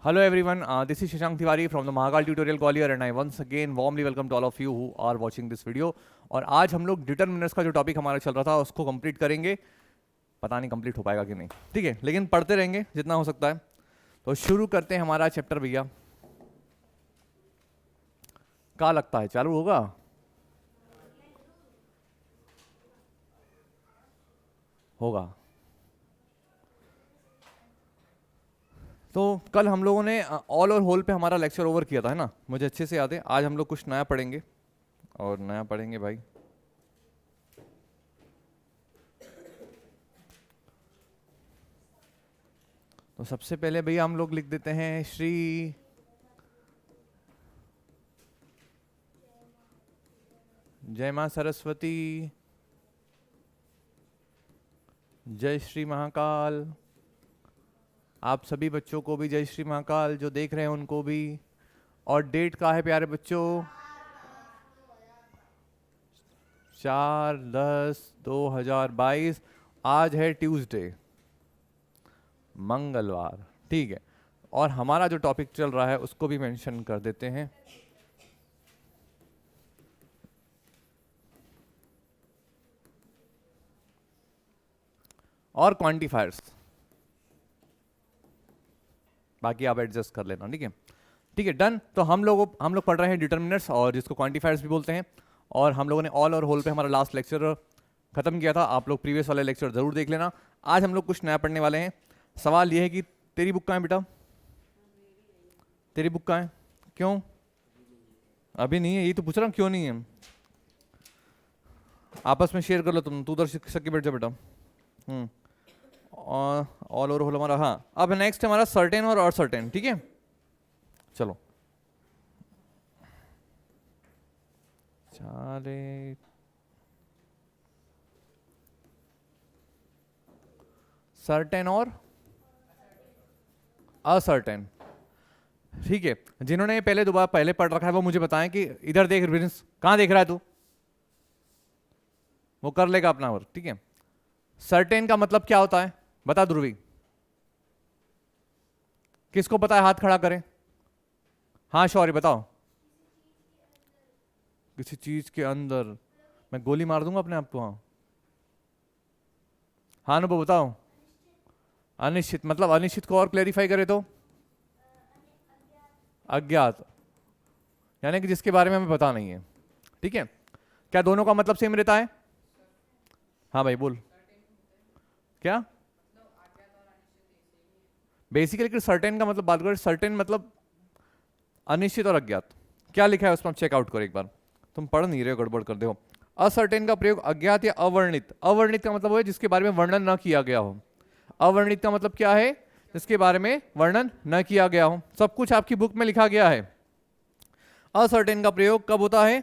Hello everyone, this is Shashank Tiwari from the Mahakal Tutorial Gwalior and I once again warmly welcome to all of you who are watching this video. और आज हम लोग determiners का जो topic हमारा चल रहा था उसको कंप्लीट करेंगे. पता नहीं कंप्लीट हो पाएगा कि नहीं, ठीक है, लेकिन पढ़ते रहेंगे जितना हो सकता है. तो शुरू करते हैं हमारा चैप्टर. भैया क्या लगता है चालू होगा? होगा. तो कल हम लोगों ने ऑल और होल पे हमारा लेक्चर ओवर किया था, है ना, मुझे अच्छे से याद है. आज हम लोग कुछ नया पढ़ेंगे और नया पढ़ेंगे भाई. तो सबसे पहले भैया हम लोग लिख देते हैं श्री जय मां सरस्वती, जय श्री महाकाल. आप सभी बच्चों को भी जय श्री महाकाल, जो देख रहे हैं उनको भी. और डेट का है प्यारे बच्चों 4/10/2022. आज है ट्यूसडे, मंगलवार, ठीक है. और हमारा जो टॉपिक चल रहा है उसको भी मेंशन कर देते हैं. और क्वांटिफायर्स, बाकी आप एडजस्ट कर लेना, ठीक है. ठीक है, डन. तो हम लोग पढ़ रहे हैं डिटरमिनर्स, और जिसको क्वांटिफायर्स भी बोलते हैं. और हम लोगों ने ऑल और होल पे हमारा लास्ट लेक्चर खत्म किया था. आप लोग प्रीवियस वाले लेक्चर जरूर देख लेना. आज हम लोग कुछ नया पढ़ने वाले हैं. सवाल ये है कि तेरी बुक कहाँ है बेटा? तेरी बुक कहाँ है? क्यों अभी नहीं है? यही तो पूछ रहा हूँ, क्यों नहीं है? आपस में शेयर कर लो तुम. तू उधर शिक्षक के बैठ जा बेटा. ऑल और होल हमारा. हाँ, अब नेक्स्ट हमारा सर्टेन और अनसर्टेन, ठीक है. चलो चारे सर्टेन और असर्टेन, ठीक है. जिन्होंने पहले पढ़ रखा है वो मुझे बताएं कि इधर देख. रिफरेंस कहाँ देख रहा है तू? वो कर लेगा अपना वर्क, ठीक है. सर्टेन का मतलब क्या होता है बता ध्रुवी. किसको पता है? हाथ खड़ा करें. हाँ शौर्य बताओ. किसी चीज के अंदर. मैं गोली मार दूंगा अपने आप को. हाँ अनुभव बताओ. अनिश्चित मतलब अनिश्चित को और क्लेरिफाई करे तो अज्ञात, यानी कि जिसके बारे में हमें पता नहीं है, ठीक है. क्या दोनों का मतलब सेम रहता है? हाँ भाई बोल. क्या बेसिकली सर्टेन का मतलब बात करें, सर्टेन मतलब अनिश्चित और अज्ञात. क्या लिखा है उसमें चेकआउट करो एक बार. तुम पढ़ नहीं रहे हो, गड़बड़ कर दो. असर्टेन का प्रयोग अज्ञात या अवर्णित. अवर्णित का मतलब है जिसके बारे में वर्णन न किया गया हो. अवर्णित का मतलब क्या है? जिसके बारे में वर्णन न किया गया हो. सब कुछ आपकी बुक में लिखा गया है. असर्टेन का प्रयोग कब होता है,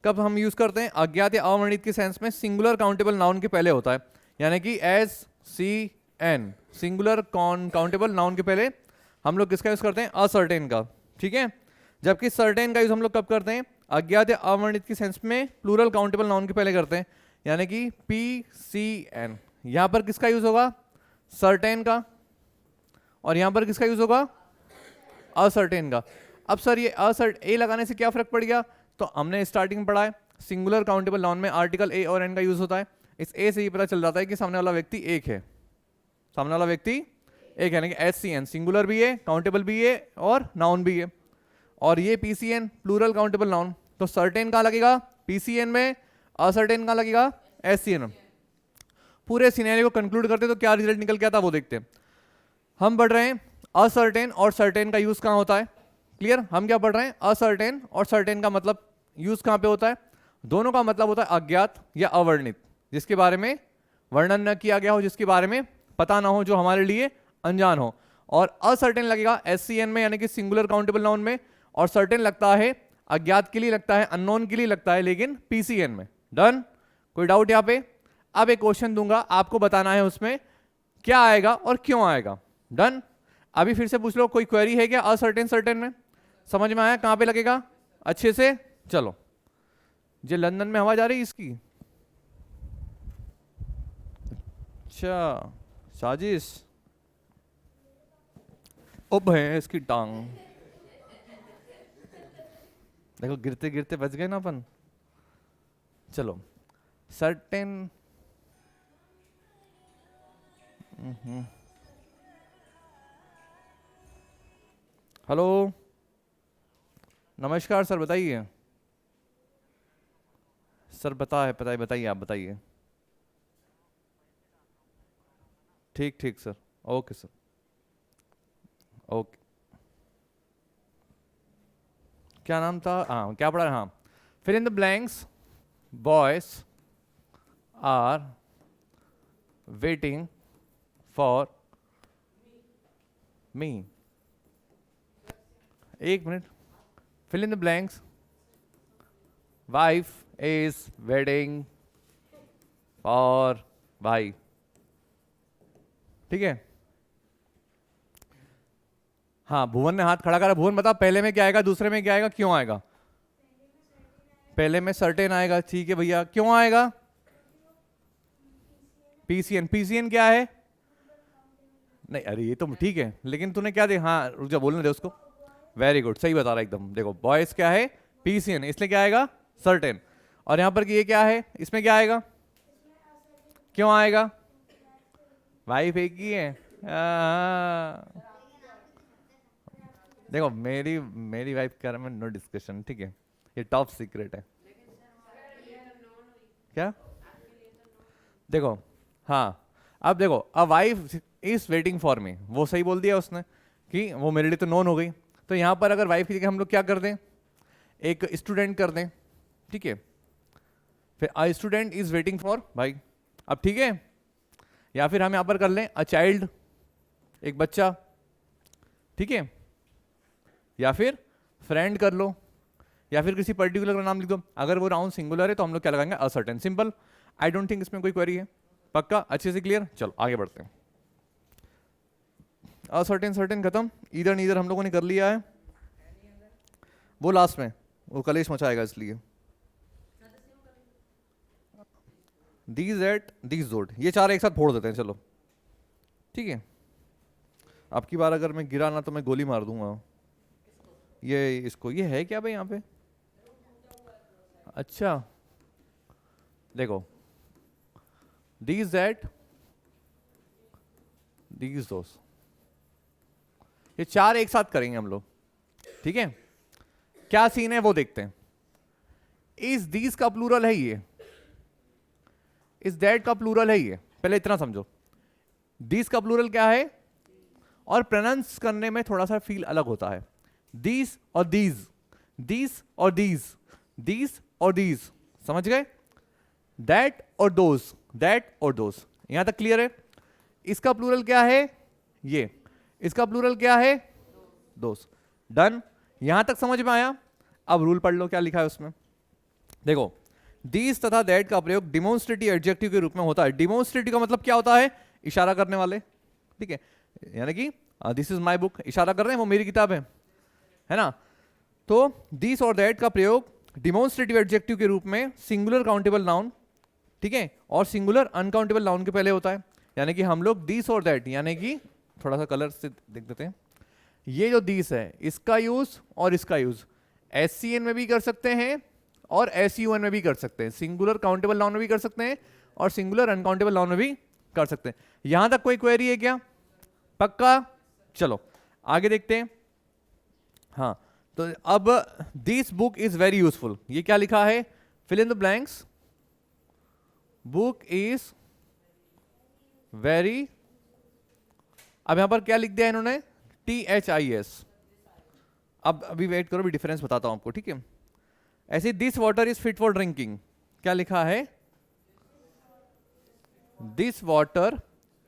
कब हम यूज करते हैं? अज्ञात या अवर्णित के सेंस में सिंगुलर काउंटेबल नाउन के पहले होता है, यानी कि SCN, सिंगुलर काउंटेबल नाउन के पहले हम लोग किसका यूज करते हैं? असर्टेन का, ठीक है. जबकि सर्टेन का यूज हम लोग कब करते हैं? अज्ञात या अवर्णित के सेंस में प्लूरल काउंटेबल नाउन के पहले करते हैं, यानी कि PCN. यहां पर किसका यूज होगा? सर्टेन का. और यहां पर किसका यूज होगा? असर्टेन का. अब सर ये ए लगाने से क्या फर्क पड़ गया? तो हमने स्टार्टिंग में पढ़ा है सिंगुलर काउंटेबल नाउन में आर्टिकल ए और एन का यूज होता है. इस ए से ये पता चल जाता है कि सामने वाला व्यक्ति एक है. सामने वाला व्यक्ति एक, यानी कि SCN सिंगुलर भी है, काउंटेबल भी है और नाउन भी है. और ये PCN प्लूरल काउंटेबल नाउन. तो सर्टेन कहाँ लगेगा? PCN में. असर्टेन कहाँ लगेगा? SCN में. पूरे सिनेरियो को कंक्लूड करते तो क्या रिजल्ट निकल के आता वो देखते हैं. हम पढ़ रहे हैं असर्टेन और सर्टेन का यूज कहाँ होता है. क्लियर? हम क्या पढ़ रहे हैं? असर्टेन और सर्टेन का मतलब यूज कहाँ पे होता है? दोनों का मतलब होता है अज्ञात या अवर्णित, जिसके बारे में वर्णन न किया गया हो, जिसके बारे में पता ना हो, जो हमारे लिए अनजान हो. और असर्टेन लगेगा SCN में, यानी कि सिंगुलर काउंटेबल नाउन में. और सर्टेन लगता है अज्ञात के लिए, लगता है अननोन के लिए, लगता है लेकिन PCN में. डन? कोई डाउट यहाँ पे? अब एक क्वेश्चन दूंगा, आपको बताना है उसमें क्या आएगा और क्यों आएगा. डन? अभी फिर से पूछ लो, कोई क्वेरी है क्या असर्टेन सर्टेन में? समझ में आया कहां पे लगेगा अच्छे से? चलो. जे लंदन में हवा जा रही इसकी. अच्छा साजिश. ओ भैंस की टांग, देखो गिरते गिरते बच गए ना अपन। चलो सर्टेन, हेलो नमस्कार सर, बताइए सर, बताइए बताइए आप बताइए। ठीक ठीक सर, ओके सर, ओके। क्या नाम था, हाँ क्या पढ़ा, हाँ fill in the blanks, boys are waiting for me. एक minute, fill in the blanks, wife is waiting for भाई, ठीक है। हाँ भुवन ने हाथ खड़ा करा, भुवन बता पहले में क्या आएगा, दूसरे में क्या आएगा, क्यों आएगा? पहले में सर्टेन आएगा, ठीक है भैया, क्यों आएगा? पीसीएन, पीसीएन क्या है? नहीं अरे ये तो ठीक है, लेकिन तूने क्या दे, हाँ रुक जा बोलने दे उसको। वेरी गुड, सही बता रहा एकदम। देखो बॉयज क्या है, पीसीएन, इसलिए क्या आएगा, सर्टेन। और यहां पर ये क्या है, इसमें क्या आएगा, क्यों आएगा? वाइफ एक ही है। देखो मेरी मेरी वाइफ के बारे में नो डिस्कशन, ठीक है, ये टॉप सीक्रेट है। क्या? देखो हाँ, अब देखो a wife is waiting for मी, वो सही बोल दिया उसने कि वो मेरे लिए तो नॉन हो गई। तो यहाँ पर अगर वाइफ की जगह हम लोग क्या कर दें, एक स्टूडेंट कर दें, ठीक है। फिर a student is waiting for भाई, अब ठीक है। या फिर हम यहाँ पर कर लें अ चाइल्ड, एक बच्चा, ठीक है। या फिर फ्रेंड कर लो, या फिर किसी पर्टिकुलर का नाम लिख दो। अगर वो राउंड सिंगुलर है तो हम लोग क्या लगाएंगे, ascertain, simple. I don't think इसमें कोई क्वेरी है, पक्का अच्छे से क्लियर। चलो आगे बढ़ते हैं। असर्टेन सर्टेन खत्म, इधर नीदर हम लोगों ने कर लिया है, वो लास्ट में वो कलेश मचाएगा इसलिए। दीज एट दीज जोड, ये चार एक साथ फोड़ देते हैं, चलो ठीक है। अब की बार अगर मैं गिरा ना तो मैं गोली मार दूंगा। ये इसको, ये है क्या भाई यहाँ पे, अच्छा देखो दीज एट दीज दोस्त, ये चार एक साथ करेंगे हम लोग, ठीक है। क्या सीन है वो देखते हैं। इस दीज का प्लूरल है ये, इस दैट का प्लूरल है ये, पहले इतना समझो। दीज का प्लूरल क्या है, और प्रोनाउंस करने में थोड़ा सा फील अलग होता है। दीज और दीज, दीज और दीज, दीज और दीज, समझ गए। दैट और दोज, दैट और दोज, यहां तक क्लियर है। इसका प्लूरल क्या है, ये, इसका प्लूरल क्या है, दोस्त, डन। यहां तक समझ में आया। अब रूल पढ़ लो क्या लिखा है उसमें। देखो दीज तथा दैट का प्रयोग डिमोन्स्ट्रेटिव एडजेक्टिव के रूप में होता है। डिमोन्स्ट्रेटिव का मतलब क्या होता है, इशारा करने वाले, ठीक है। यानी कि दिस इज माय बुक, इशारा कर रहे हैं वो मेरी किताब है ना। तो दिस और दैट का प्रयोग डिमोन्स्ट्रेटिव एडजेक्टिव के रूप में सिंगुलर काउंटेबल नाउन, ठीक है, और सिंगुलर अनकाउंटेबल नाउन के पहले होता है। यानी कि हम लोग दिस और दैट, यानी कि थोड़ा सा कलर से देख देते हैं। ये जो दिस है इसका यूज और इसका यूज एससीएन में भी कर सकते हैं और एसयूएन में भी कर सकते हैं, सिंगुलर काउंटेबल नाउन में भी कर सकते हैं और सिंगुलर अनकाउंटेबल नाउन में भी कर सकते हैं। यहां तक कोई क्वेरी है क्या, पक्का? चलो आगे देखते हैं। हाँ तो अब this book is very useful, ये क्या लिखा है, fill in the blanks, book is very, अब यहां पर क्या लिख दिया इन्होंने, THIS। अब अभी वेट करो, भी डिफरेंस बताता हूं आपको, ठीक है। ऐसे this water is fit for drinking, क्या लिखा है, this water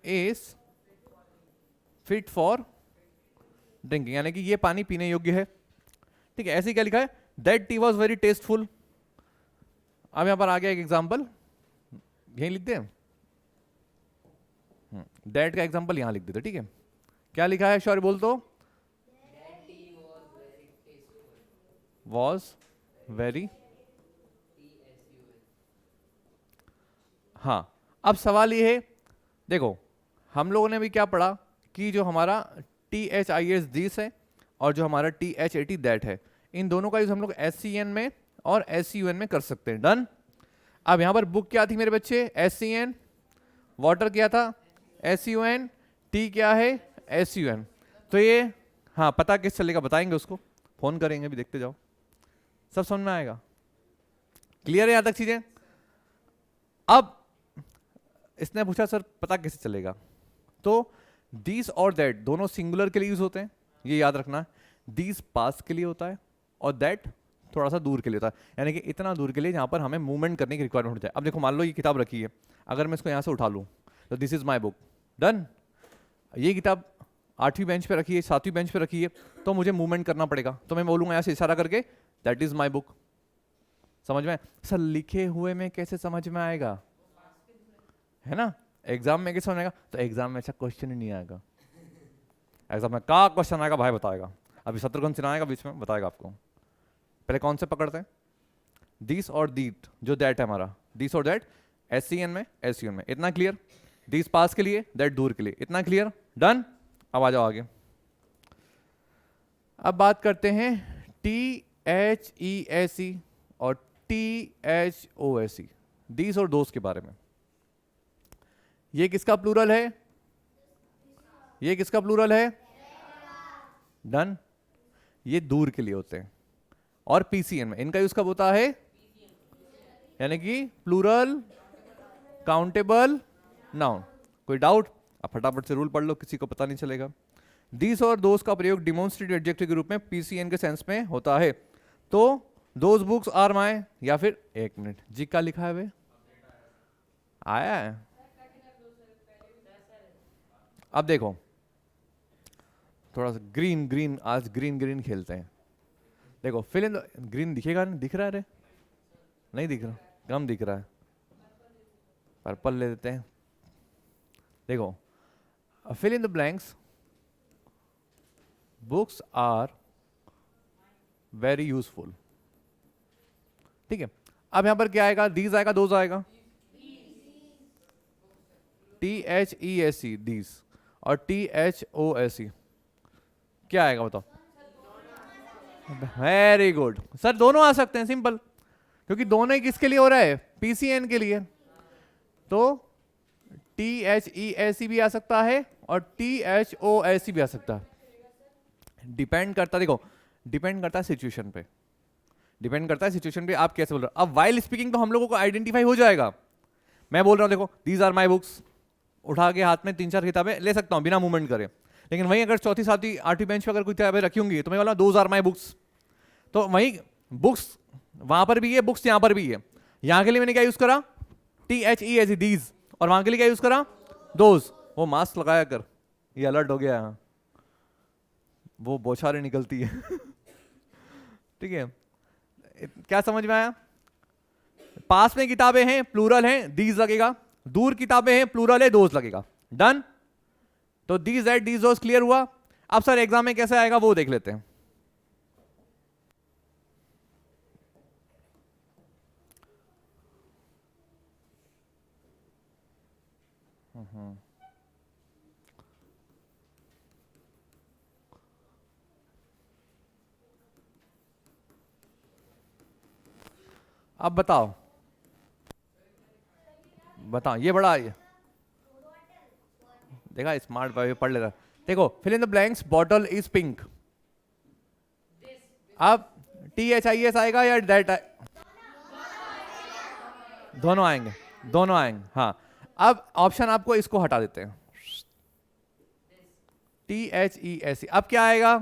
is fit for drinking, यानी कि ये पानी पीने योग्य है, ठीक है। ऐसे क्या लिखा है, that T was very tasteful. अब यहां पर आ गया एक एग्जाम्पल, यही लिख दे, दैट का एग्जाम्पल यहां लिख देते, ठीक है। क्या लिखा है शौर्य, बोल तो, वॉज वेरी, हाँ। अब सवाल ये है, देखो हम लोगों ने भी क्या पढ़ा कि जो हमारा THIS दिस है और जो हमारा THAT दैट है, इन दोनों का यूज हम लोग SCN में और SCUN में कर सकते हैं। डन। अब यहाँ पर बुक क्या थी मेरे बच्चे? SCN। वाटर क्या था? SUN। टी क्या है? SUN। तो ये हाँ पता किस चलेगा बताएंगे, उसको फोन करेंगे भी, देखते जाओ, सब समझ में आएगा। क्लियर है यहाँ तक चीजें? अब इसने पूछा सर पता कैसे चलेगा, तो दिस और दैट दोनों सिंगुलर के लिए यूज होते हैं, ये याद रखना। दिस पास के लिए होता है और दैट थोड़ा सा दूर के लिए होता है, यानी कि इतना दूर के लिए जहां पर हमें मूवमेंट करने की रिक्वायरमेंट होती है। अब देखो मान लो ये किताब रखी है, अगर मैं इसको यहां से उठा लूं तो this is my book. Done. ये किताब 8वीं बेंच पे रखी है, 7वीं बेंच पे रखी है, तो मुझे मूवमेंट करना पड़ेगा, तो मैं बोलूंगा यहाँ से इशारा करके दैट इज माई बुक। समझ में? सर लिखे हुए में कैसे समझ में आएगा, है ना? एग्जाम में कैसे समझ आएगा? तो एग्जाम में अच्छा क्वेश्चन ही नहीं आएगा, एग्जाम में क्या क्वेश्चन आएगा भाई बताएगा। अभी शत्रुघ्न सिन्हा आएगा बीच में, बताएगा आपको। पहले कौन से पकड़ते हैं? दिस और दीट, जो दैट है हमारा, दिस और दैट SCN में SUN में, इतना क्लियर? दिस पास के लिए, दैट दूर के लिए, इतना क्लियर? डन। अब आ जाओ आगे। अब बात करते हैं THESE और THOSE, दीस और दोस्त के बारे में। ये किसका प्लूरल है? ये किसका प्लूरल है? डन। ये दूर के लिए होते हैं। और PCN में इनका यूज कब होता है? यानी कि प्लूरल काउंटेबल नाउन। कोई डाउट? अब फटाफट से रूल पढ़ लो, किसी को पता नहीं चलेगा। दिस और दोस का प्रयोग डिमोन्स्ट्रेटिव एडजेक्टिव के रूप में PCN के सेंस में होता है। तो दोज बुक्स आर माय, या फिर एक मिनट जी का लिखा है वे, आया है? अब देखो थोड़ा सा ग्रीन ग्रीन, आज ग्रीन ग्रीन खेलते हैं। देखो फिल इन द ग्रीन, दिखेगा नहीं? दिख रहा है? रे नहीं दिख रहा, कम दिख रहा है। पर्पल ले लेते हैं। देखो fill in the blanks, books are very useful. ठीक है। अब यहां पर क्या आएगा? दीज आएगा, दोज आएगा? THESE दीज, और THOSE क्या आएगा बताओ? वेरी गुड सर, दोनों आ सकते हैं, सिंपल, क्योंकि दोनों ही किसके लिए हो रहा है? PCN के लिए। तो THESE भी आ सकता है और THOSE भी आ सकता है। डिपेंड करता, देखो डिपेंड करता है सिचुएशन पे, डिपेंड करता है सिचुएशन पे आप कैसे बोल रहे हो। अब वाइल स्पीकिंग तो हम लोगों को आइडेंटिफाई हो जाएगा। मैं बोल रहा हूं देखो दीज आर माई बुक्स, उठा के हाथ में 3-4 किताबें ले सकता हूं बिना मूवमेंट करे, लेकिन वहीं अगर चौथी 7वीं 8वीं बेंच पे अगर कोई किताबें रखी होंगी तो मैं बोला दोज आर माई बुक्स, तो वहीं बुक्स वहां पर भी है, बुक्स यहां पर भी है। यहां के लिए मैंने क्या यूज करा? THESE दीज, और वहां के लिए क्या यूज करा? दोज। वो मास्क लगाया कर, ये अलर्ट हो गया, वो बौछारें निकलती है। ठीक है, क्या समझ में आया? पास में किताबें हैं प्लूरल हैं, दीज लगेगा, दूर किताबें हैं प्लूरल है, दोज लगेगा। डन। तो these at these those clear हुआ। अब सर एग्जाम में कैसे आएगा वो देख लेते हैं। अब बताओ, बताओ ये बड़ा ये देखा स्मार्ट बॉय पढ़ लेता। देखो fill in the blanks, bottle is pink. अब THIS आएगा या दैट? दोनों आएंगे, दोनों आएंगे। हाँ अब ऑप्शन आपको इसको हटा देते हैं, THESE। अब क्या आएगा?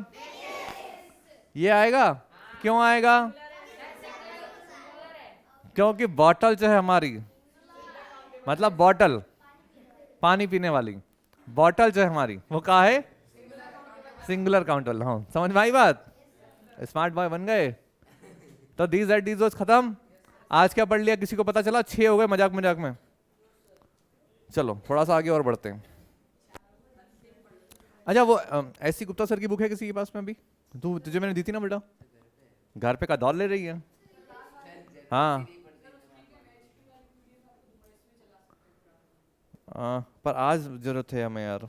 ये आएगा। क्यों आएगा? क्योंकि बॉटल जो है हमारी, मतलब बॉटल पानी पीने वाली बॉटल जो है हमारी, वो कहा है? Singular counter. हाँ समझ में आई बात? स्मार्ट बॉय बन गए। तो दीज एट दीज खत्म। आज क्या पढ़ लिया किसी को पता चला? 6 हो गए मजाक मजाक में। चलो थोड़ा सा आगे और बढ़ते हैं। अच्छा वो ऐसी गुप्ता सर की बुक है किसी के पास में अभी? तुझे मैंने दी थी ना बेटा, घर पे का दौर ले रही है। हाँ पर आज जरूरत है हमें यार।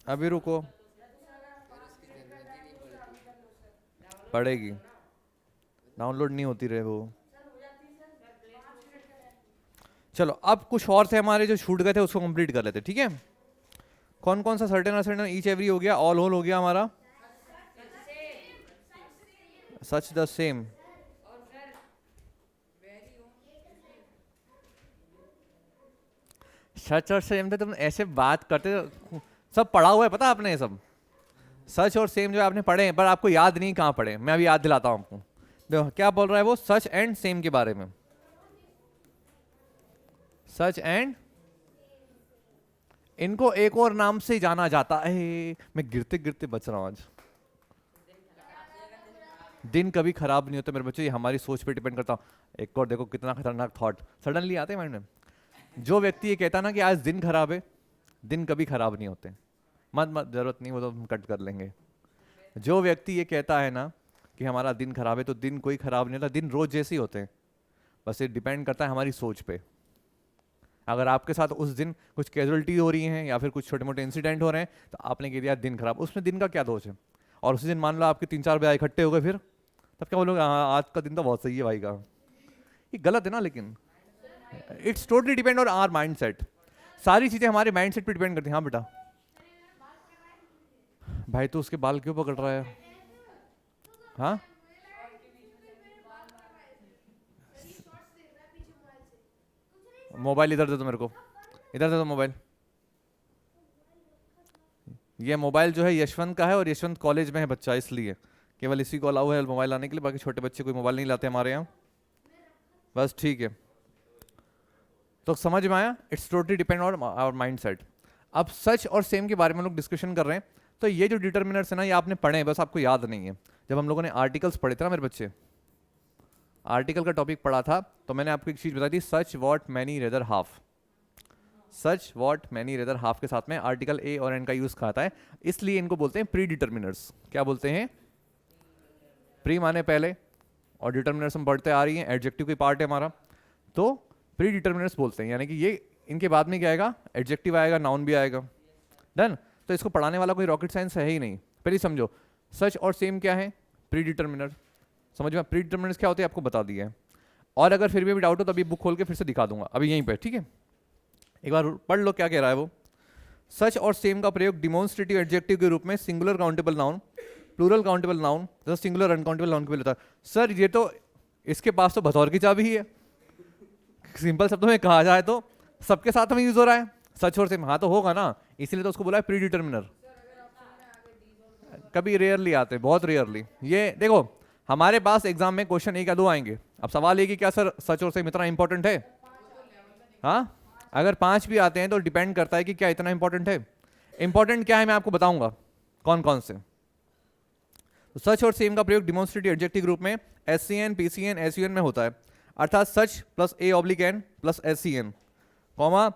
अभी रुको, पड़ेगी, डाउनलोड नहीं होती रहे वो। चलो अब कुछ और थे हमारे जो छूट गए थे, उसको कंप्लीट कर लेते, ठीक है। कौन कौन सा सर्टेन और सर्टेन, ईच एवरी हो गया, ऑल होल हो गया हमारा, सच द सेम, सच और सेम थे। तुम ऐसे बात करते हो, सब पढ़ा हुआ है पता आपने ये सब, सच और सेम जो आपने पढ़े हैं, पर आपको याद नहीं कहाँ पढ़े। मैं अभी याद दिलाता हूँ आपको। देखो क्या बोल रहा है वो, सच एंड सेम के बारे में। सच एंड, इनको एक और नाम से जाना जाता है। मैं गिरते गिरते बच रहा हूँ आज। दिन कभी खराब नहीं होते मेरे बच्चे, ये हमारी सोच पे डिपेंड करता। एक और देखो कितना खतरनाक थॉट सडनली आते हैं माइंड में। जो व्यक्ति ये कहता ना कि आज दिन खराब है, दिन कभी खराब नहीं होते। मत मत जरूरत नहीं, वो तो हम कट कर लेंगे। जो व्यक्ति ये कहता है ना कि हमारा दिन खराब है, तो दिन कोई खराब नहीं होता, दिन रोज जैसे ही होते हैं। बस ये डिपेंड करता है हमारी सोच पे। अगर आपके साथ उस दिन कुछ कैजुअलिटी हो रही है या फिर कुछ छोटे मोटे इंसिडेंट हो रहे हैं, तो आपने कह दिया दिन खराब, उसमें दिन का क्या दोष है। और उसी दिन मान लो आपके 3-4 ब्याह इकट्ठे हो गए, फिर तब क्या बोलोगे, हाँ आज का दिन तो बहुत सही है भाई का। ये गलत है ना। लेकिन it's totally depend on our mind set. सारी चीजें हमारे माइंड सेट पर डिपेंड करती हैं। हाँ बेटा, भाई तो उसके बाल क्यों पकड़ रहा है। हाँ मोबाइल इधर दे दो मेरे को, इधर दे दो मोबाइल। ये मोबाइल जो है यशवंत का है, और यशवंत कॉलेज में है बच्चा, इसलिए केवल इसी को अलाउ है मोबाइल लाने के लिए। बाकी छोटे बच्चे कोई मोबाइल नहीं लाते हमारे यहाँ। बस ठीक है, तो समझ में आया। It's totally depend on our mind set. अब सच और सेम के बारे में लोग डिस्कशन कर रहे हैं। तो ये जो डिटर्मिनर्स है ना, ये आपने पढ़े हैं, बस आपको याद नहीं है। जब हम लोगों ने आर्टिकल्स पढ़े थे ना मेरे बच्चे, आर्टिकल का टॉपिक पढ़ा था, तो मैंने आपको एक चीज बताई थी, such what many rather half. Such what many rather half के साथ में आर्टिकल ए और एन का यूज खाता है, इसलिए इनको बोलते हैं प्री डिटर्मिनर्स। क्या बोलते हैं, प्री माने पहले, और डिटर्मिनर्स हम पढ़ते आ रही हैं, एडजेक्टिव की पार्ट है हमारा, तो प्री डिटर्मिनर्स बोलते हैं। यानी कि ये इनके बाद में क्या आएगा, एडजेक्टिव आएगा, नाउन भी आएगा। डन। तो इसको पढ़ाने वाला कोई रॉकेट साइंस है ही नहीं। पहले समझो, सच और सेम क्या है, प्री डिटर्मिनर। समझ में, प्री डिटर्मिनर्स क्या होते हैं आपको बता दिया है। और अगर फिर भी डाउट हो तो अभी बुक खोल के फिर से दिखा दूंगा, अभी यहीं पे, ठीक है। एक बार पढ़ लो क्या कह रहा है वो। सच और सेम का प्रयोग डिमॉन्स्ट्रेटिव एडजेक्टिव के रूप में singular countable noun, plural countable noun तथा सिंगुलर अनकाउंटेबल नाउन के लिए होता है। सर ये तो इसके पास तो भथौर की चाबी ही है। सिंपल शब्दों में कहा जाए तो सबके साथ में यूज हो रहा है सच और सेम। हाँ तो होगा ना, इसीलिए तो उसको बोला है प्री डिटर्मिनर। कभी रेयरली आते हैं, बहुत रेयरली। ये देखो हमारे पास एग्जाम में क्वेश्चन एक या दो आएंगे। अब सवाल ये कि क्या सर सच और सेम इतना इंपॉर्टेंट है। हाँ, अगर 5 भी आते हैं तो डिपेंड करता है कि क्या इतना इंपॉर्टेंट है। इंपॉर्टेंट क्या है मैं आपको बताऊंगा कौन कौन से। तो सच और सेम का प्रयोग डिमॉन्स्ट्रेटिव एडजेक्टिव ग्रुप में एससीएन, पीसीएन, एसयूएन में होता है। अर्थात such plus a oblique N plus SCN, comma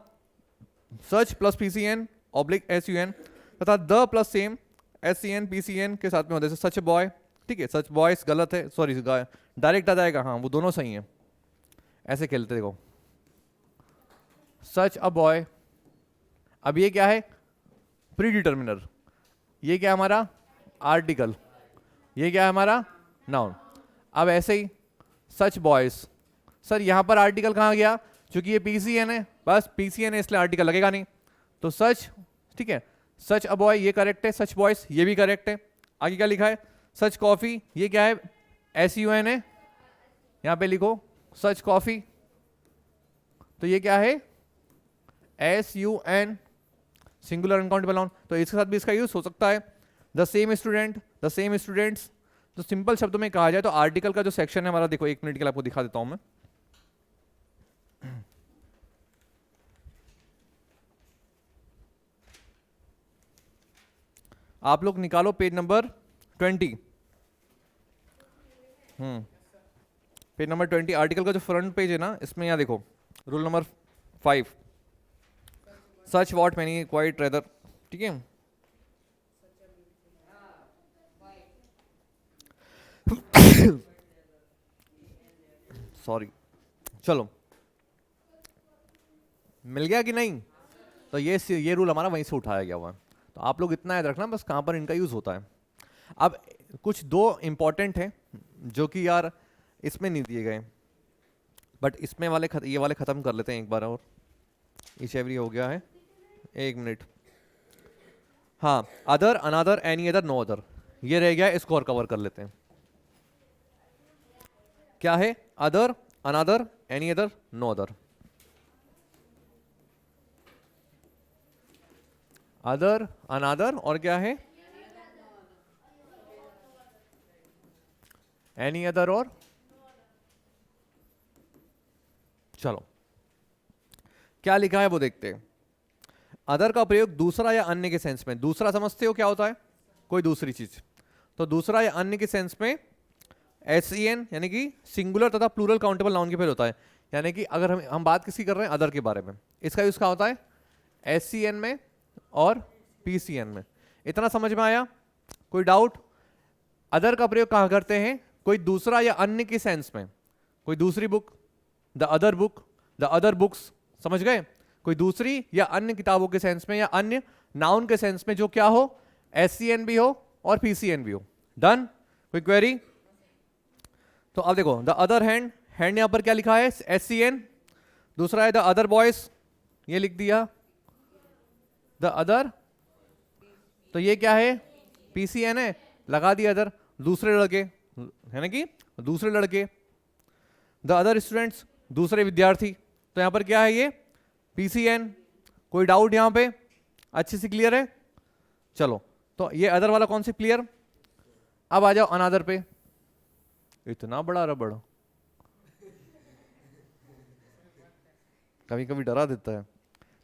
such plus PCN oblique SUN तथा the plus same SCN PCN के साथ में होता है। सच बॉय, ठीक है, सच बॉयज गलत है, सॉरी डायरेक्ट आ जाएगा, हाँ वो दोनों सही हैं। ऐसे खेलते देखो, सच अ बॉय। अब ये क्या है, प्री डिटर्मिनर। ये क्या है हमारा, आर्टिकल। ये क्या है हमारा, नाउन। अब ऐसे ही सच बॉयज, सर यहां पर आर्टिकल कहां गया, क्योंकि ये पीसीएन है, बस पीसीएन है इसलिए आर्टिकल लगेगा नहीं, तो सच, ठीक है। सच अ बॉय ये करेक्ट है, सच बॉयज ये भी करेक्ट है। आगे क्या लिखा है, सच कॉफी, ये क्या है, एसयूएन है, यहां पे लिखो सच कॉफी, तो ये क्या है, एसयूएन, सिंगुलर अनकाउंटेबल नाउन, तो इसके साथ भी इसका यूज हो सकता है। The same student, the same students. तो सिंपल शब्दों में कहा जाए तो आर्टिकल का जो सेक्शन है हमारा, देखो 1 मिनट के लिए आपको दिखा देता हूं मैं। आप लोग निकालो page number 20। Page number 20 article का जो फ्रंट पेज है ना, इसमें यहां देखो rule number 5, such what many quite rather, ठीक है। सॉरी, चलो मिल गया कि नहीं? तो ये रूल हमारा वहीं से उठाया गया हुआ है। तो आप लोग इतना याद रखना बस कहाँ पर इनका यूज होता है। अब कुछ दो इंपॉर्टेंट हैं जो कि यार इसमें नहीं दिए गए, बट इसमें वाले ये वाले खत्म कर लेते हैं एक बार और। इच एवरी हो गया है, एक मिनट। हाँ, other, another, any other, no other, ये रह गया, इसको और कवर कर लेते हैं। क्या है? Other, another, any other, no other. Other, another और क्या है? एनी अदर और, चलो क्या लिखा है वो देखते हैं। अदर का प्रयोग दूसरा या अन्य के सेंस में, दूसरा समझते हो क्या होता है? कोई दूसरी चीज। तो दूसरा या अन्य के सेंस में SEN यानी कि सिंगुलर तथा प्लूरल काउंटेबल नाउन के पहले होता है। यानी कि अगर हम बात किसकी कर रहे हैं? अदर के बारे में, इसका यूज क्या होता है? SCN में और PCN में। इतना समझ में आया? कोई डाउट? अदर का प्रयोग कहां करते हैं? कोई दूसरा या अन्य के सेंस में, कोई दूसरी book, the other book, the other books, समझ गए? कोई दूसरी या अन्य किताबों के सेंस में या अन्य नाउन के सेंस में जो क्या हो, SCN भी हो और PCN भी हो। डन? कोई क्वेरी? तो अब देखो, द अदर हैंड, हैंड यहां पर क्या लिखा है? SCN। दूसरा है द अदर बॉयज, ये लिख दिया द अदर, तो ये क्या है? PCN है, लगा दिया अदर। दूसरे लड़के है ना कि दूसरे लड़के, द अदर स्टूडेंट्स, दूसरे विद्यार्थी, तो यहां पर क्या है? ये PCN। कोई डाउट यहां पे? अच्छे से क्लियर है? चलो, तो ये अदर वाला कॉन्सेप्ट क्लियर। अब आ जाओ अनादर पे। इतना बड़ा रबड़ कभी कभी डरा देता है।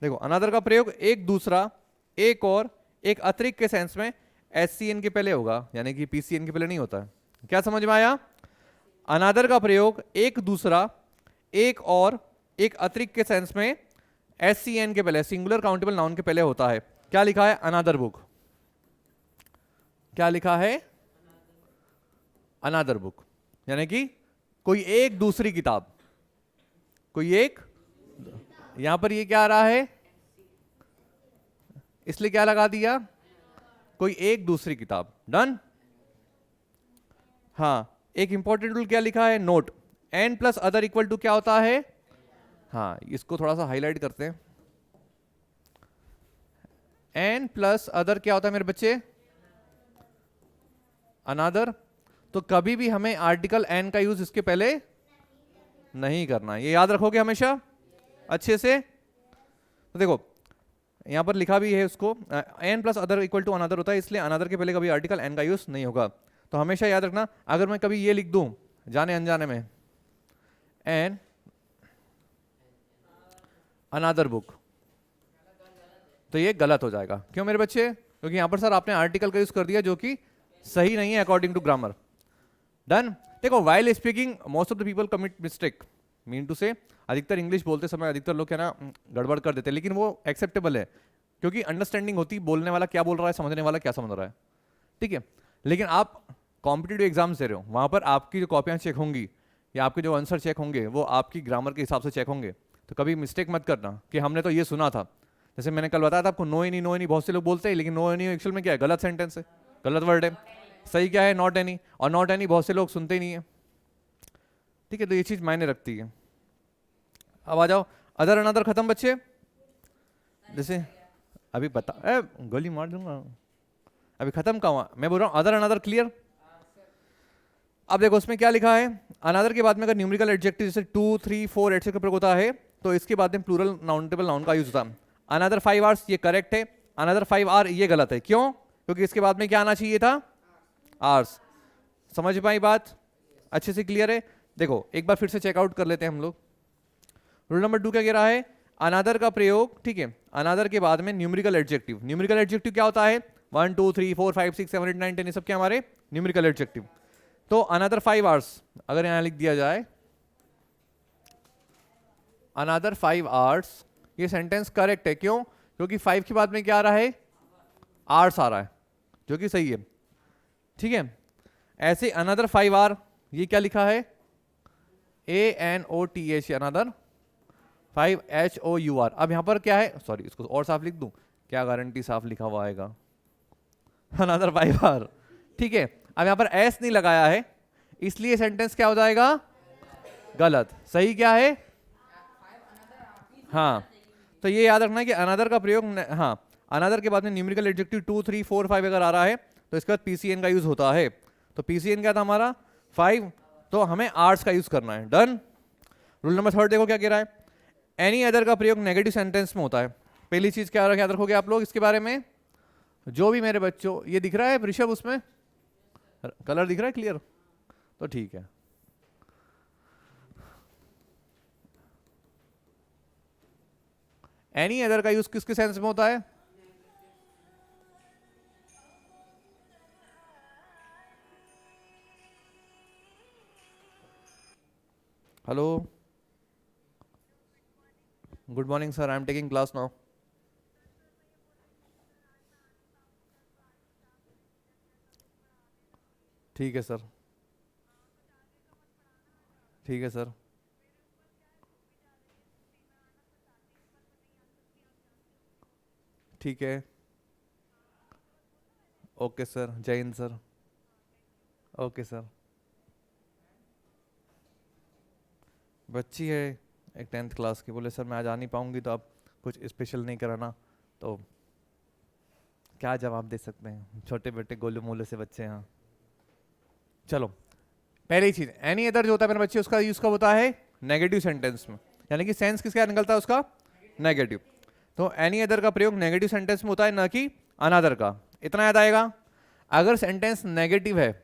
देखो, अनादर का प्रयोग एक दूसरा, एक और, एक अतिरिक्त के सेंस में SCN के पहले होगा, यानी कि PCN के पहले नहीं होता है। क्या समझ में आया? अनादर का प्रयोग एक दूसरा, एक और, एक अतिरिक्त के सेंस में SCN के पहले, सिंगुलर काउंटेबल नाउन के पहले होता है। क्या लिखा है? अनादर बुक। क्या लिखा है? अनादर बुक, यानी कि कोई एक दूसरी किताब, कोई एक, यहां पर ये क्या आ रहा है? इसलिए क्या लगा दिया? कोई एक दूसरी किताब। डन? हाँ, एक इंपॉर्टेंट रूल क्या लिखा है? Note, an plus other equal to क्या होता है? हाँ, इसको थोड़ा सा हाईलाइट करते हैं। एन प्लस अदर क्या होता है मेरे बच्चे? अनादर। तो कभी भी हमें आर्टिकल एन का यूज इसके पहले नहीं करना, ये याद रखोगे हमेशा अच्छे से। तो देखो, यहां पर लिखा भी है उसको, an plus other equal to another होता है, इसलिए अनादर के पहले कभी आर्टिकल एन का यूज नहीं होगा। तो हमेशा याद रखना, अगर मैं कभी ये लिख दूं जाने अनजाने में, एन अनादर बुक, तो ये गलत हो जाएगा। क्यों मेरे बच्चे? क्योंकि यहां पर सर आपने आर्टिकल का यूज कर दिया जो कि सही नहीं है अकॉर्डिंग टू ग्रामर। डन? देखो, while speaking most of the people commit mistake, mean to say अधिकतर इंग्लिश बोलते समय अधिकतर लोग क्या ना गड़बड़ कर देते हैं, लेकिन वो एक्सेप्टेबल है क्योंकि अंडरस्टैंडिंग होती, बोलने वाला क्या बोल रहा है, समझने वाला क्या समझ रहा है, ठीक है। लेकिन आप कॉम्पिटिटिव एग्जाम्स दे रहे हो, वहां पर आपकी जो कॉपियां चेक होंगी या आपके जो आंसर चेक होंगे वो आपकी ग्रामर के हिसाब से चेक होंगे। तो कभी मिस्टेक मत करना कि हमने तो ये सुना था। जैसे मैंने कल बताया था आपको, नो एनी, नो एनी बहुत से लोग बोलते हैं, लेकिन नो एनी एक्चुअल में क्या है? गलत सेंटेंस है, गलत वर्ड है। सही क्या है? नॉट एनी, और नॉट एनी बहुत से लोग सुनते ही नहीं है, ठीक है। तो ये चीज मायने रखती है। अब आ जाओ, अदर अनदर खत्म बच्चे। जैसे अभी बता, गोली मार दूंगा, अभी खत्म कहाँ हुआ? मैं बोल रहा हूँ अदर अनदर क्लियर। अब देखो उसमें क्या लिखा है, अनदर के बाद में अगर न्यूमेरिकल एडजेक्टिव जैसे 2, 3, 4 एटसेट्रा का प्रयोग होता है तो इसके बाद में प्लूरल नाउनेबल नाउन का यूज होता है। अनदर 5 आवर्स ये करेक्ट है, अनदर 5 आवर ये गलत है। क्यों? क्योंकि इसके बाद में क्या आना चाहिए था? आवर्स। समझ पाई बात? अच्छे से क्लियर है? देखो एक बार फिर से चेकआउट कर लेते हैं हम लोग। रूल नंबर 2 क्या कह रहा है? अनदर का प्रयोग, ठीक है, अनदर के बाद में न्यूमेरिकल एडजेक्टिव। न्यूमेरिकल एडजेक्टिव क्या होता है? 1, 2, 3, 4, 5, 6, 7, 8, 9, 10 ये सब क्या हमारे न्यूमेरिकल एडजेक्टिव। तो अनदर 5 आवर्स अगर यहां लिख दिया जाए अनदर 5 आवर्स, ये सेंटेंस करेक्ट है। क्यों? क्योंकि 5 के बाद में क्या आ रहा है? आवर्स आ रहा है, जो कि सही है, ठीक है। ऐसे अनदर 5 आवर, ये क्या लिखा है? ANOTH, another 5HOUR। अब यहाँ पर क्या है, सॉरी इसको और साफ लिख दूं, क्या गारंटी साफ लिखा हुआ आएगा, अनदर 5R, ठीक है। अब यहाँ पर एस नहीं लगाया है, इसलिए सेंटेंस क्या हो जाएगा, गलत। सही क्या है, हाँ, तो ये याद रखना है कि अनदर का प्रयोग हाँ, अनदर के बाद में न्यूमेरिकल एडजेक्टिव 2 3 4 5 अगर आ रहा है तो इसके बाद पीसीएन का यूज होता है। तो पीसीएन क्या था हमारा 5, तो हमें आर्ट्स का यूज करना है। डन। रूल नंबर 3 देखो क्या कह रहा है, एनी अदर का प्रयोग नेगेटिव सेंटेंस में होता है। पहली चीज क्या याद रखोगे आप लोग इसके बारे में, जो भी मेरे बच्चों, ये दिख रहा है ऋषभ, उसमें कलर दिख रहा है क्लियर, तो ठीक है। एनी अदर का यूज किसके सेंस में होता है, hello, good morning sir, I am taking class now. ठीक है सर, ठीक है सर, ठीक है, ओके सर, जय हिंद सर, ओके सर। बच्ची है एक 10th क्लास की, बोले सर मैं आज आ नहीं पाऊंगी, तो आप कुछ स्पेशल नहीं कराना, तो क्या जवाब दे सकते हैं, छोटे बेटे गोलू मोलू से बच्चे हैं। हाँ चलो, पहली चीज एनी अदर जो होता है मेरे बच्चे, उसका यूज कब होता है, नेगेटिव सेंटेंस में, यानी कि सेंस किसका निकलता है उसका, नेगेटिव। तो एनी अदर का प्रयोग नेगेटिव सेंटेंस में होता है, ना कि अनदर का। इतना याद आएगा। अगर सेंटेंस नेगेटिव है,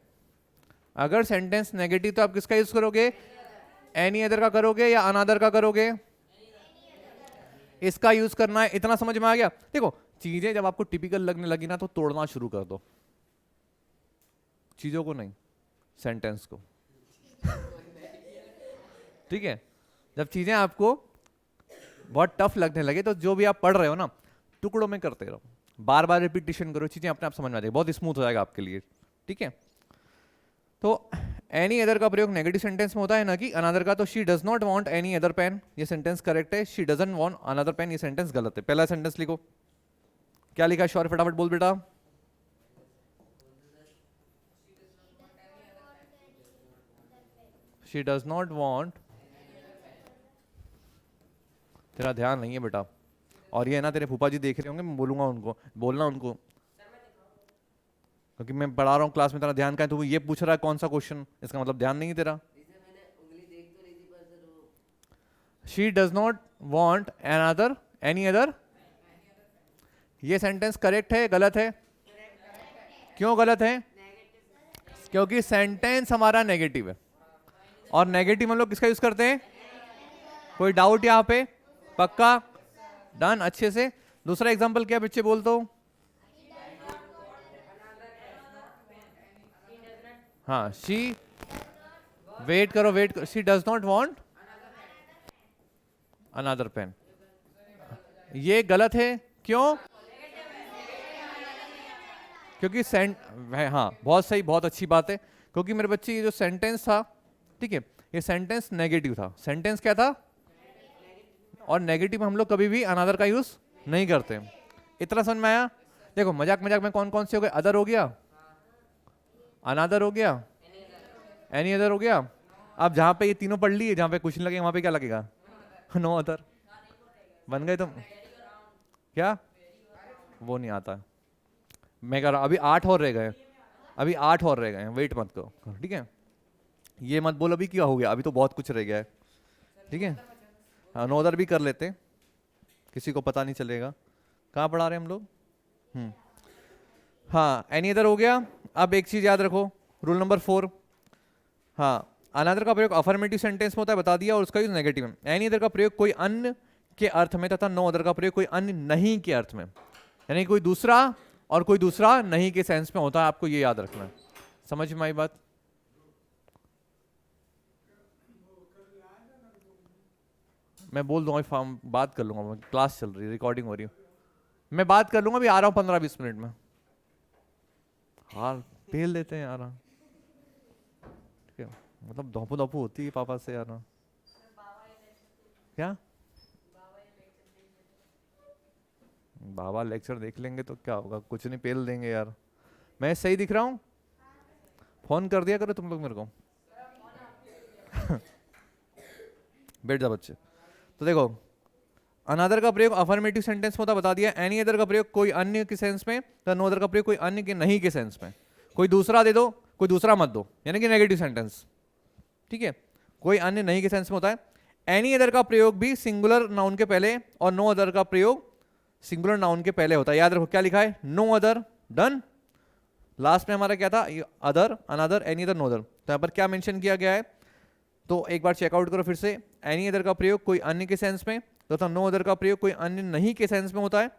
अगर सेंटेंस नेगेटिव, तो आप किसका यूज करोगे, एनी अदर का करोगे या अनदर का करोगे, इसका यूज करना है। इतना समझ में आ गया। देखो चीजें जब आपको टिपिकल लगने लगी ना, तो तोड़ना शुरू कर दो, चीजों को नहीं, सेंटेंस को। ठीक है, जब चीजें आपको बहुत टफ लगने लगे, तो जो भी आप पढ़ रहे हो ना, टुकड़ों में करते रहो, बार बार रिपीटिशन करो, चीजें अपने आप समझ में आ जाएगी, बहुत स्मूथ हो जाएगा आपके लिए। ठीक है, तो एनी अदर का प्रयोग नेगेटिव सेंटेंस में होता है, ना कि अनदर का। तो she does not want any other pen, ये सेंटेंस करेक्ट है। She doesn't want another pen, ये सेंटेंस गलत है। पहला सेंटेंस लिखो, क्या लिखा है शौर्य, फटाफट बोल बेटा। शी डज नॉट वांट, तेरा ध्यान नहीं है बेटा, और ये ना तेरे फूफा जी देख रहे होंगे, मैं बोलूंगा उनको, बोलना उनको, क्योंकि मैं पढ़ा रहा हूँ क्लास में, तेरा ध्यान का है, तो ये पूछ रहा है कौन सा क्वेश्चन, इसका मतलब ध्यान नहीं है तेरा। She does not want an other, any other, ये सेंटेंस करेक्ट है गलत है, क्यों गलत है, क्योंकि सेंटेंस हमारा नेगेटिव है, और नेगेटिव हम लोग किसका यूज करते हैं, कोई डाउट यहाँ पे, पक्का, डन, अच्छे से। दूसरा एग्जांपल क्या बच्चे बोल दो, हाँ, शी, वेट करो वेट करो, she does not want another pen, ये गलत है, क्यों, क्योंकि हाँ बहुत सही, बहुत अच्छी बात है, क्योंकि मेरे बच्चे ये जो सेंटेंस था, ठीक है, ये सेंटेंस नेगेटिव था। सेंटेंस क्या था, और नेगेटिव हम लोग कभी भी अनदर का यूज नहीं करते। इतना समझ में आया। देखो मजाक मजाक में कौन कौन से हो गए, अदर हो गया, अनदर हो गया, एनी अदर हो गया। अब जहां पे ये तीनों पढ़ लिए, जहां पे क्वेश्चन लगे वहां पे क्या लगेगा, नो अदर, बन गए तुम, क्या वो नहीं आता। मैं कह रहा अभी 8 और रह गए, अभी 8 और रह गए, वेट मत करो, ठीक है, ये मत बोलो अभी क्या हो गया, अभी तो बहुत कुछ रह गया है, ठीक है। हाँ, नो अदर भी कर लेते हैं, किसी को पता नहीं चलेगा। कहाँ पढ़ा रहे हैं हम लोग, हाँ, एनी अदर हो गया। अब एक चीज याद रखो, रूल नंबर 4, हाँ, अनदर का प्रयोग अफर्मेटिव सेंटेंस में होता है, बता दिया, और उसका यूज नेगेटिव में। एनी अदर का प्रयोग कोई अन्य के अर्थ में, तथा नो अदर का प्रयोग कोई अन्य नहीं के अर्थ में, यानी कोई दूसरा और कोई दूसरा नहीं के सेंस में होता है, आपको ये याद रखना है। समझ में आई बात, मैं बोल दूंगा, फॉर्म बात कर लूंगा, क्लास चल रही है, रिकॉर्डिंग हो रही है, मैं बात कर लूंगा, अभी आ रहा हूँ 15-20 मिनट में। हाँ, पेल देते हैं यार, ठीक है, मतलब धोपू धोपू होती है पापा से यार, क्या बाबा लेक्चर देख लेंगे तो क्या होगा, कुछ नहीं, पेल देंगे यार। मैं सही दिख रहा हूँ? फोन कर दिया करो तुम लोग मेरे को। बैठ जा बच्चे। तो देखो, अनदर का प्रयोग अफर्मेटिव सेंटेंस में होता, बता दिया। एनी अदर का प्रयोग कोई अन्य के सेंस में, तो नो अदर का प्रयोग कोई अन्य के नहीं के सेंस में। कोई दूसरा दे दो, कोई दूसरा मत दो, यानी कि नेगेटिव सेंटेंस, ठीक है। कोई अन्य नहीं के सेंस में होता है। एनी अदर का प्रयोग भी सिंगुलर नाउन के पहले, और नो अदर का प्रयोग सिंगुलर नाउन के पहले होता है। याद रखो क्या लिखा है, नो अदर, डन। लास्ट में हमारा क्या था, other, another, any other, no other. तो यहाँ पर क्या मेंशन किया गया है, तो एक बार चेकआउट करो फिर से। एनी अदर का प्रयोग कोई अन्य के सेंस में, तथा नो अदर का प्रयोग कोई अन्य नहीं के सेंस में होता है।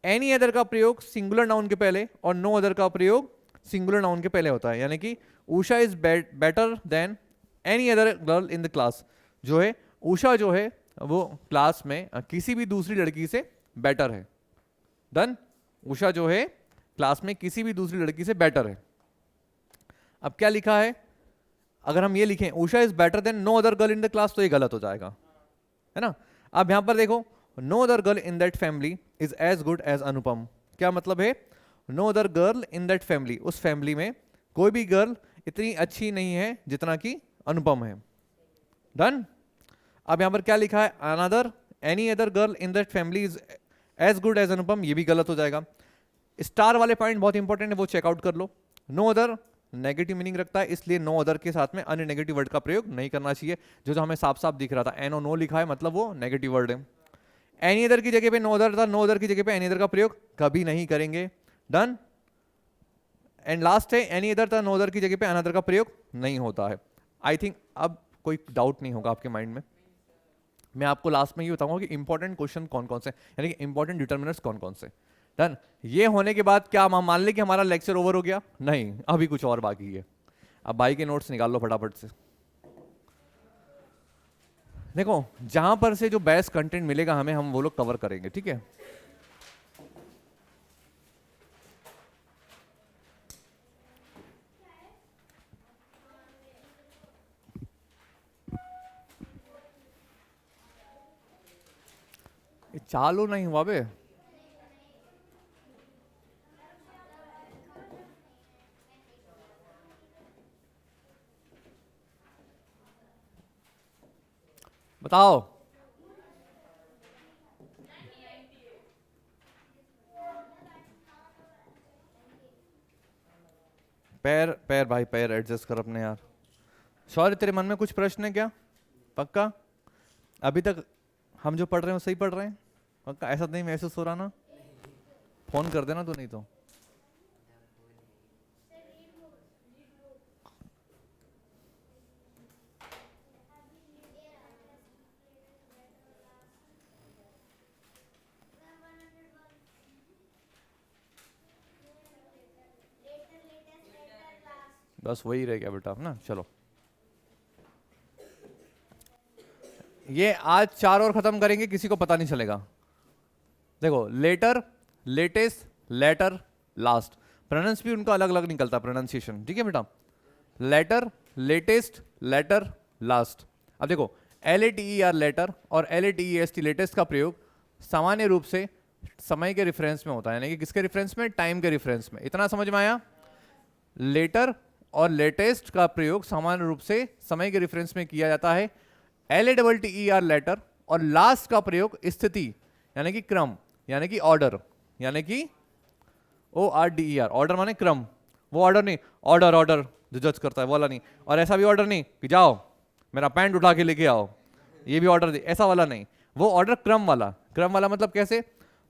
एनी अदर का प्रयोग सिंगुलर नाउन के पहले, और नो अदर का प्रयोग सिंगुलर नाउन के पहले होता है। यानी कि Usha is better than any other girl in the class. जो है उषा जो है वो क्लास में किसी भी दूसरी लड़की से बेटर है। डन। उषा जो है क्लास में किसी भी दूसरी लड़की से बेटर है। अब क्या लिखा है, अगर हम ये लिखें Usha is better than no other girl in the class, तो ये गलत हो जाएगा, है ना। अब यहां पर देखो, no other girl in that family is as good as Anupam. क्या मतलब है, no other girl in that family, उस फैमिली में कोई भी गर्ल इतनी अच्छी नहीं है जितना कि अनुपम है। डन। अब यहां पर क्या लिखा है, another any other girl in that family is as good as Anupam, ये भी गलत हो जाएगा। स्टार वाले पॉइंट बहुत इंपॉर्टेंट है, वो चेकआउट कर लो। नो अदर नेगेटिव मीनिंग रखता है, इसलिए नो अदर के साथ में अन्य नेगेटिव वर्ड का प्रयोग नहीं करना चाहिए। जो हमें साफ साफ दिख रहा था, एनो नो लिखा है, मतलब वो नेगेटिव वर्ड है। एनी अदर की जगह पे नो अदर था, नो अदर की जगह पे एनी अदर का प्रयोग कभी नहीं करेंगे। डन। एंड लास्ट है, एनी अदर था, नो अदर की जगह पे अनदर का प्रयोग नहीं होता है। आई थिंक अब कोई डाउट नहीं होगा आपके माइंड में। मैं आपको लास्ट में ये बताऊंगा कि इंपॉर्टेंट क्वेश्चन कौन कौन से, यानी कि इंपॉर्टेंट डिटर्मिनर्स कौन कौन से। डन। ये होने के बाद क्या हम मान लें कि हमारा लेक्चर ओवर हो गया? नहीं, अभी कुछ और बाकी है। अब भाई के नोट्स निकाल लो फटाफट से। देखो, जहां पर से जो बेस्ट कंटेंट मिलेगा हमें, हम वो लोग कवर करेंगे, ठीक है। चालू नहीं हुआ बे। बताओ। पैर पैर भाई, पैर एडजस्ट कर अपने यार। शौर्य, तेरे मन में कुछ प्रश्न है क्या? पक्का? अभी तक हम जो पढ़ रहे हैं वो सही पढ़ रहे हैं? पक्का? ऐसा नहीं महसूस हो रहा ना? फोन कर देना तो, नहीं तो। बस वही रह गया बेटा ना। चलो, ये आज 4 और खत्म करेंगे, किसी को पता नहीं चलेगा। देखो, later, latest, latter, last, pronounce भी उनका अलग अलग निकलता है, प्रोनाउंसिएशन, ठीक है बेटा। Later, latest, latter, last. अब देखो, LATER लेटर और LATEST लेटेस्ट का प्रयोग सामान्य रूप से समय के रिफरेंस में होता है, यानी कि किसके रिफरेंस में? टाइम के रिफरेंस में। इतना समझ में आया? लेटर और लेटेस्ट का प्रयोग सामान्य रूप से समय के रिफरेंस में किया जाता है। LATER लेटर और लास्ट का प्रयोग स्थिति, यानी कि क्रम, यानी कि ऑर्डर, यानी कि ORDER, ऑर्डर माने क्रम। वो ऑर्डर नहीं, ऑर्डर ऑर्डर जो जज करता है वो वाला नहीं। और ऐसा भी ऑर्डर नहीं कि जाओ मेरा पैंट उठा के लेके आओ, ये भी ऑर्डर, ऐसा वाला नहीं। वो ऑर्डर क्रम वाला। क्रम वाला मतलब कैसे?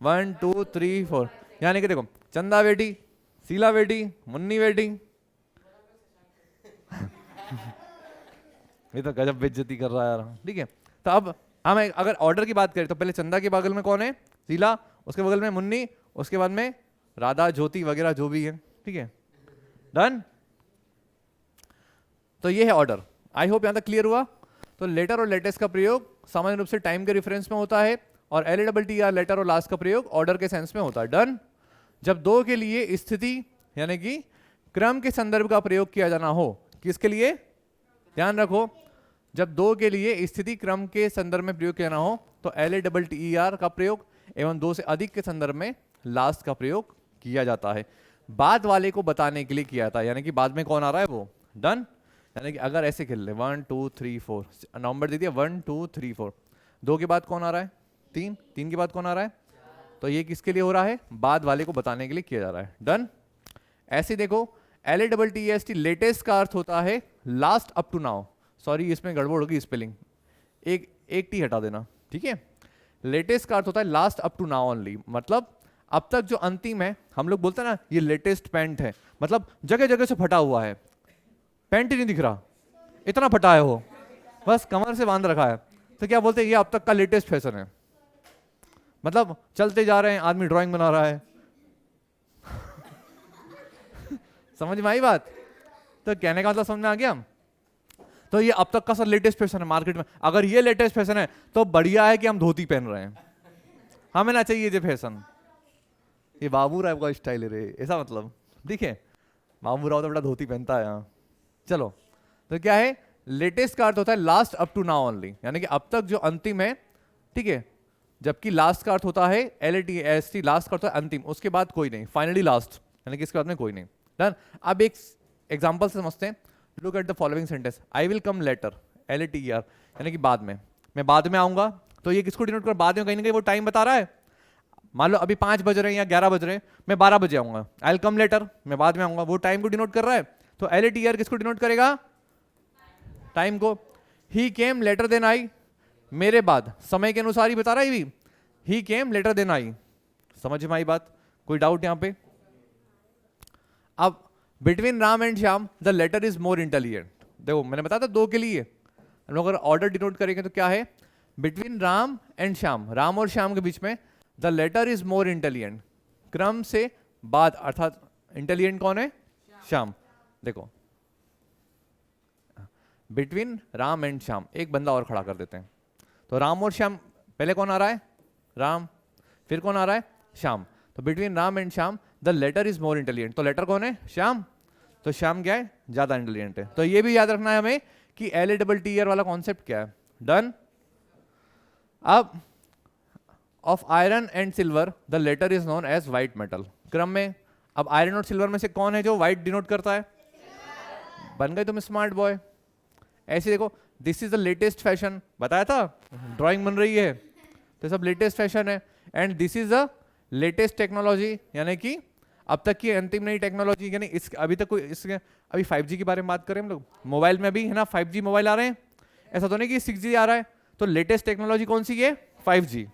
1 2 3 4, यानी कि देखो, चंदा बेटी, शीला बेटी, मुन्नी बेटी। ये तो गजब बेइज्जती कर रहा है यार, ठीक है। तो अब हम अगर ऑर्डर की बात करें तो पहले चंदा के बगल में कौन है? शीला, उसके बगल में मुन्नी, उसके बाद में राधा, ज्योति वगैरह जो भी है, ठीक है। डन। तो ये है ऑर्डर। आई होप यहां तक क्लियर हुआ। तो लेटर और लेटेस्ट का प्रयोग सामान्य रूप से टाइम के रेफरेंस में होता है, और LATER लेटर और लास्ट का प्रयोग ऑर्डर के सेंस में होता है। डन। जब दो के लिए स्थिति यानी कि क्रम के संदर्भ का प्रयोग किया जाना हो, किसके लिए? ध्यान रखो, जब दो के लिए स्थिति क्रम के संदर्भ में प्रयोग किया जाना हो तो LATER का प्रयोग एवं 2 से अधिक के संदर्भ में लास्ट का प्रयोग किया जाता है। बाद वाले को बताने के लिए किया जाता है, यानी कि बाद में कौन आ रहा है वो डन। यानी कि अगर ऐसे खेल ले 1 2 3 4 नंबर दे दिया 1 2 3 4, 2 के बाद कौन आ रहा है 3, 3 के बाद कौन आ रहा है, तो ये किसके लिए हो रहा है, बाद वाले को बताने के लिए किया जा रहा है डन। ऐसे देखो LATTEST लेटेस्ट का अर्थ होता है last up to now, sorry इसमें गड़बड़ होगी स्पेलिंग, एक टी हटा देना ठीक है। लेटेस्ट का अर्थ होता है last up to now only, मतलब अब तक जो अंतिम है, हम लोग बोलते हैं ना ये लेटेस्ट पैंट है, मतलब जगह जगह से फटा हुआ है, पैंट ही नहीं दिख रहा, इतना फटा है वो, बस कमर से बांध रखा है, तो क्या बोलते हैं ये अब तक का लेटेस्ट फैशन है। मतलब चलते जा रहे हैं, आदमी ड्राइंग बना रहा है समझ में आई बात, तो कहने का मतलब समझ में आ गया। तो ये अब तक का सर लेटेस्ट फैशन है मार्केट में, अगर ये लेटेस्ट फैशन है तो बढ़िया है कि हम धोती पहन रहे हैं, हमें ना चाहिए ये फैशन, ये बाबू राव का स्टाइल है रे, ऐसा मतलब ठीक है, बाबू राव तो बड़ा धोती पहनता है यहाँ। चलो तो क्या है, लेटेस्ट का अर्थ होता है last up to now only, यानी कि अब तक जो अंतिम है ठीक है, जबकि लास्ट का अर्थ होता है LATST, लास्ट का अर्थ होता है अंतिम, उसके बाद कोई नहीं, फाइनली लास्ट, यानी कि इसके बाद में कोई नहीं डन। अब एक एग्जांपल से समझते हैं, look at the following sentence, I will come later LATER, यानी कि बाद में, मैं बाद में आऊंगा, तो ये किसको डिनोट कर, बाद में कहीं ना कहीं वो टाइम बता रहा है, मान लो अभी 5 बज रहे हैं या 11 बज रहे हैं, मैं 12 बजे आऊंगा, आई विल कम लेटर, मैं बाद में आऊंगा, वो टाइम को डिनोट कर रहा है, तो LATER किसको डिनोट करेगा, टाइम को। ही केम लेटर देन आई, मेरे बाद, समय के अनुसार ही बता रहा है भी, ही केम लेटर देन आई, समझ में आई बात, कोई डाउट यहां पे। अब between Ram and Shyam the latter is more intelligent, देखो मैंने बताया था 2 के लिए, हम लोग अगर ऑर्डर डिनोट करेंगे तो क्या है, बिटवीन राम एंड श्याम, राम और श्याम के बीच में the latter is more intelligent, क्रम से बाद, अर्थात इंटेलिजेंट कौन है, श्याम। देखो बिटवीन राम एंड श्याम, एक बंदा और खड़ा कर देते हैं, तो राम और श्याम, पहले कौन आ रहा है, राम, फिर कौन आ रहा है, श्याम, तो between Ram and Shyam the latter is more intelligent, तो लेटर कौन है, श्याम, तो श्याम क्या है, ज्यादा इंटेलिजेंट है। तो ये भी याद रखना है हमें कि LATTER वाला कॉन्सेप्ट क्या है डन। अब of iron and silver the latter is known as white metal, क्रम में, अब आयरन और सिल्वर में से कौन है जो व्हाइट डिनोट करता है, बन गए तुम स्मार्ट बॉय। ऐसे देखो this is the latest fashion, बताया था ड्राइंग बन रही है, तो सब लेटेस्ट फैशन है, and this is the latest technology, यानी कि अब तक की अंतिम नई टेक्नोलॉजी, यानी इस अभी तक कोई इसके, अभी 5G के बारे में बात करें हम लोग, मोबाइल में भी है ना 5G मोबाइल आ रहे हैं, ऐसा तो नहीं कि 6G आ रहा है, तो लेटेस्ट टेक्नोलॉजी कौन सी है, 5G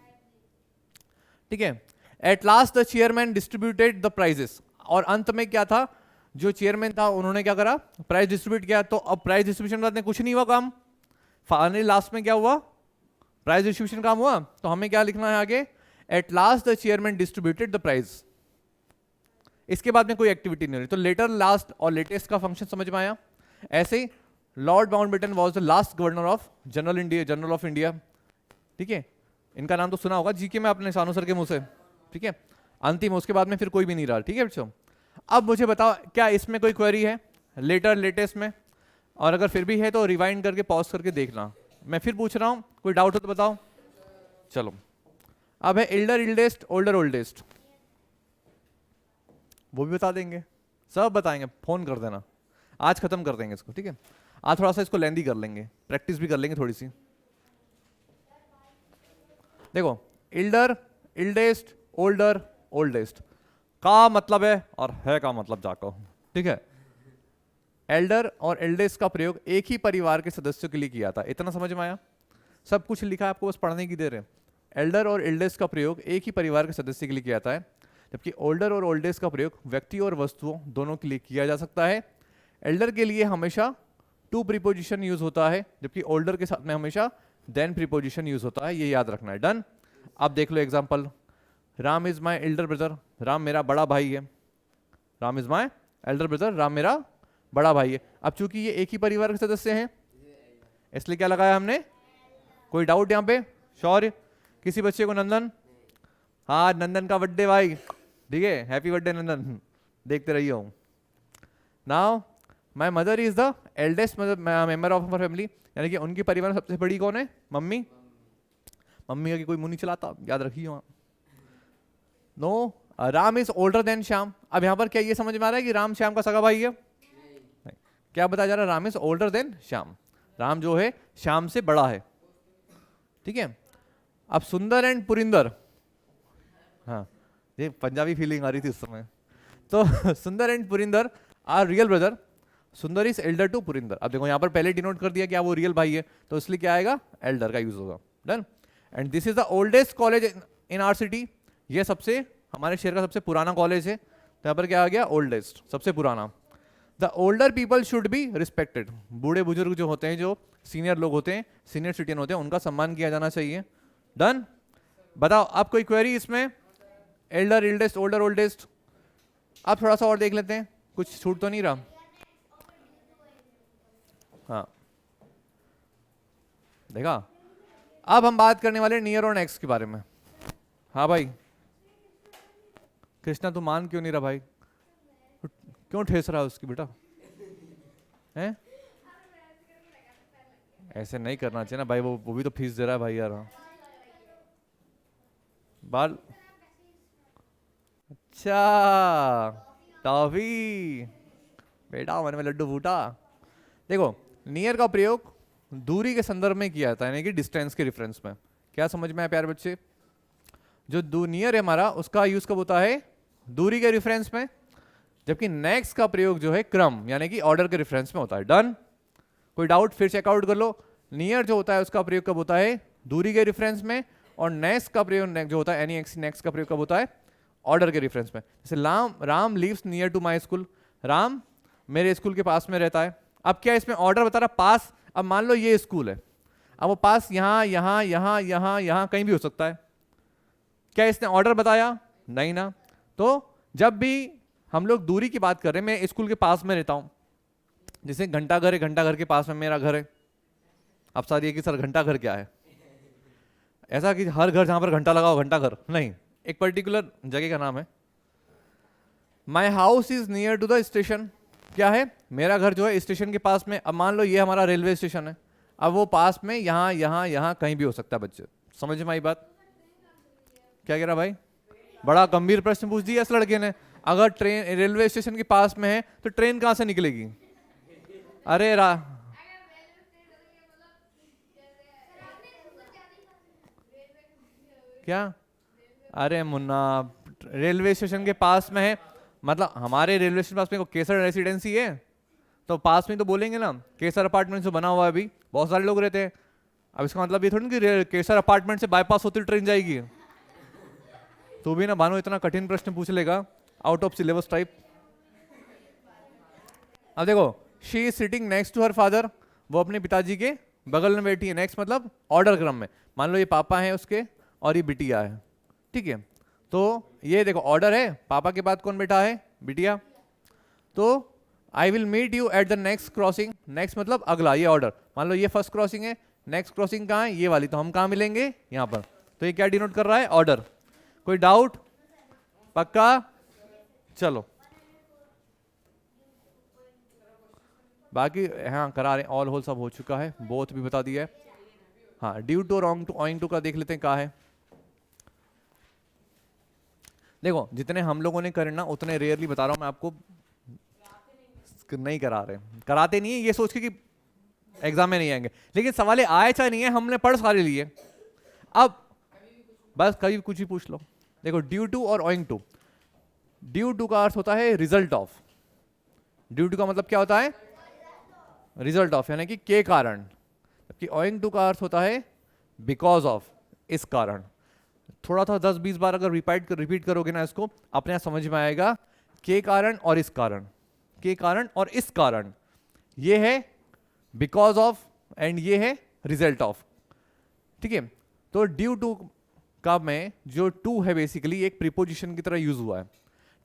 ठीक है। At last the chairman distributed the prizes, और अंत में क्या था, जो चेयरमैन था उन्होंने क्या करा, प्राइज डिस्ट्रीब्यूट किया, तो अब प्राइज डिस्ट्रीब्यूशन बाद में कुछ नहीं हुआ काम, फाइनली लास्ट में क्या हुआ, प्राइज डिस्ट्रीब्यूशन काम हुआ, तो हमें क्या लिखना है आगे, at last the chairman distributed the prize, इसके बाद में कोई एक्टिविटी नहीं हो रही, तो लेटर, लास्ट और लेटेस्ट का फंक्शन समझ में आया। ऐसे ही Lord Mountbatten was the last governor of general of India ठीक है, इनका नाम तो सुना होगा जीके में अपने सानू सर के मुंह से ठीक है, अंतिम, उसके बाद में फिर कोई भी नहीं रहा ठीक है बच्चों। अब मुझे बताओ क्या इसमें कोई क्वेरी है लेटर लेटेस्ट में, और अगर फिर भी है तो रिवाइंड करके पॉज करके देखना, मैं फिर पूछ रहा हूं, कोई डाउट हो तो बताओ। चलो अब है एल्डर इल्डेस्ट ओल्डर ओल्डेस्ट, वो भी बता देंगे, सब बताएंगे, फोन कर देना, आज खत्म कर देंगे इसको ठीक है, आज थोड़ा सा इसको लेंदी कर लेंगे, प्रैक्टिस भी कर लेंगे थोड़ी सी। देखो इल्डर इल्डेस्ट ओल्डर ओल्डेस्ट का मतलब है और है का मतलब जाको ठीक है। एल्डर और एल्डेस्ट का प्रयोग एक ही परिवार के सदस्यों के लिए किया था, इतना समझ में आया, सब कुछ लिखा है आपको बस पढ़ने की देर है। एल्डर और एल्डेस्ट का प्रयोग एक ही परिवार के सदस्य के लिए किया जाता है, जबकि ओल्डर और ओल्डेस्ट का प्रयोग व्यक्ति और वस्तुओं दोनों के लिए किया जा सकता है। एल्डर के लिए हमेशा टू प्रीपोजिशन यूज होता है, जबकि ओल्डर के साथ में हमेशा देन प्रीपोजिशन यूज होता है, ये याद रखना है डन। अब देख लो example, Ram is my elder brother, Ram मेरा बड़ा भाई है, Ram is my elder brother, Ram मेरा बड़ा भाई है। अब चूंकि ये एक ही परिवार के सदस्य हैं इसलिए क्या लगाया हमने, कोई डाउट यहाँ पे, शौर्य, किसी बच्चे को नंदन, हाँ नंदन का बर्थडे भाई ठीक है, हैप्पी बर्थडे नंदन, देखते रहिए। Now my mother is the eldest member of our family, यानी कि उनकी परिवार में सबसे बड़ी कौन है, मम्मी, मम्मी का कोई मुंह नहीं चलाता, याद रखिए वहाँ no, Ram is older than Shyam. अब यहाँ पर क्या ये समझ में आ रहा है कि राम श्याम का सगा भाई है? नहीं। क्या बताया जा रहा है? Ram is older than Shyam, Ram जो है श्याम से बड़ा है। ठीक है। अब सुंदर एंड पुरिंदर, हाँ ये पंजाबी फीलिंग आ रही थी उस समय। तो सुंदर एंड पुरिंदर आर रियल ब्रदर, सुंदर इज एल्डर टू पुरिंदर। अब देखो यहाँ पर पहले डिनोट कर दिया क्या वो रियल भाई है, तो इसलिए क्या आएगा? एल्डर का यूज होगा। Done. And this is the oldest college in our city, ये सबसे हमारे शहर का सबसे पुराना कॉलेज है। तो यहाँ पर क्या आ गया? ओल्डेस्ट, सबसे पुराना। The older people should be respected, बूढ़े बुजुर्ग जो होते हैं, जो सीनियर लोग होते हैं, सीनियर सिटीजन होते हैं, उनका सम्मान किया जाना चाहिए। डन। बताओ आप कोई क्वेरी इसमें? Elder, eldest, older, oldest. आप थोड़ा सा और देख लेते हैं, कुछ छूट तो नहीं रहा? हाँ देखा। अब हम बात करने वाले नियर और नेक्स्ट के बारे में। हाँ भाई कृष्णा, तू मान क्यों नहीं रहा भाई? क्यों ठेस रहा है उसकी बेटा? हैं? ऐसे नहीं करना चाहिए ना भाई, वो भी तो फीस दे रहा है भाई यार। बाल, अच्छा टॉफी बेटा, मन में लड्डू फूटा। देखो नियर का प्रयोग दूरी के संदर्भ में किया जाता है, यानी कि डिस्टेंस के रेफरेंस में। क्या समझ में आया प्यारे बच्चे? जो नियर है हमारा, उसका यूज कब होता है? दूरी के रेफरेंस में। जबकि नेक्स्ट का प्रयोग जो है क्रम यानी कि ऑर्डर के रेफरेंस में होता है। डन। कोई डाउट? फिर चेकआउट कर लो। नियर जो होता है उसका प्रयोग कब होता है? दूरी के रेफरेंस में। और नेक्स्ट का प्रयोग जो होता है नेक्स्ट का प्रयोग कब होता है? ऑर्डर के रेफरेंस में। जैसे Ram lives near to my school, Ram मेरे स्कूल के पास में रहता है। अब क्या इसमें ऑर्डर बता रहा? पास। अब मान लो ये स्कूल है, अब वो पास यहाँ यहाँ यहाँ यहाँ यहाँ कहीं भी हो सकता है। क्या इसने ऑर्डर बताया? नहीं ना। तो जब भी हम लोग दूरी की बात कर रहे हैं, मैं स्कूल के पास में रहता हूं, जैसे घंटाघर है, घंटाघर के पास में मेरा घर है। अब सर ये कि सर घंटाघर क्या है? ऐसा कि हर घर जहां पर घंटा लगा हो घंटाघर नहीं, एक पर्टिकुलर जगह का नाम है। My house is near to the station, क्या है? मेरा घर जो है स्टेशन के पास में। अब मान लो ये हमारा रेलवे स्टेशन है, अब वो पास में यहाँ यहाँ यहाँ कहीं भी हो सकता है। बच्चे समझ में आई बात? क्या कह रहा भाई? बड़ा गंभीर प्रश्न पूछ दिया इस लड़के ने। अगर ट्रेन रेलवे स्टेशन के पास में है तो ट्रेन कहां से निकलेगी? अरे क्या? अरे मुन्ना, रेलवे स्टेशन के पास में है मतलब हमारे रेलवे स्टेशन पास में केसर रेसिडेंसी है, तो पास में तो बोलेंगे ना। केसर अपार्टमेंट से बना हुआ है, अभी बहुत सारे लोग रहते हैं। अब इसका मतलब ये थोड़ी कि केसर अपार्टमेंट से बाईपास होती ट्रेन जाएगी। तो भी ना भानु इतना कठिन प्रश्न पूछ लेगा, आउट ऑफ सिलेबस टाइप। अब देखो, she is sitting next to her father, वो अपने पिताजी के बगल में बैठी है। नेक्स्ट मतलब ऑर्डर क्रम में। मान लो ये पापा है उसके और ये बिटिया है, ठीक है। तो ये देखो ऑर्डर है, पापा के बाद कौन बैठा है? बिटिया। तो I will meet you at the next crossing, next मतलब अगला, ये ऑर्डर। मान लो ये फर्स्ट क्रॉसिंग है, नेक्स्ट क्रॉसिंग कहाँ है? ये वाली। तो हम कहाँ मिलेंगे? यहाँ पर। तो ये क्या डिनोट कर रहा है? ऑर्डर। कोई डाउट? पक्का? चलो बाकी हाँ करा रहे, ऑल होल सब हो चुका है, बोथ भी बता दिया है। हाँ due to wrong to owing to का देख लेते हैं कहाँ है। देखो जितने हम लोगों ने करे ना उतने रेयरली बता रहा हूँ मैं आपको, नहीं करा रहे, कराते नहीं है ये सोच के कि एग्जाम में नहीं आएंगे, लेकिन सवाल आए चाहे नहीं है हमने पढ़ सारे लिए। अब बस कभी कुछ ही पूछ लो। देखो ड्यू टू और ऑइंग टू, ड्यू टू का अर्थ होता है रिजल्ट ऑफ, ड्यू टू का मतलब क्या होता है? रिजल्ट ऑफ यानी कि के कारण। जबकि ऑइंग टू का अर्थ होता है बिकॉज ऑफ, इस कारण। थोड़ा था 10-20 बार अगर रिपीट करोगे ना इसको, अपने आप समझ में आएगा। के कारण और इस कारण, के कारण और इस कारण, ये है बिकॉज ऑफ एंड ये है रिजल्ट ऑफ, ठीक है। तो ड्यू टू का में जो टू है बेसिकली एक प्रीपोजिशन की तरह यूज हुआ है,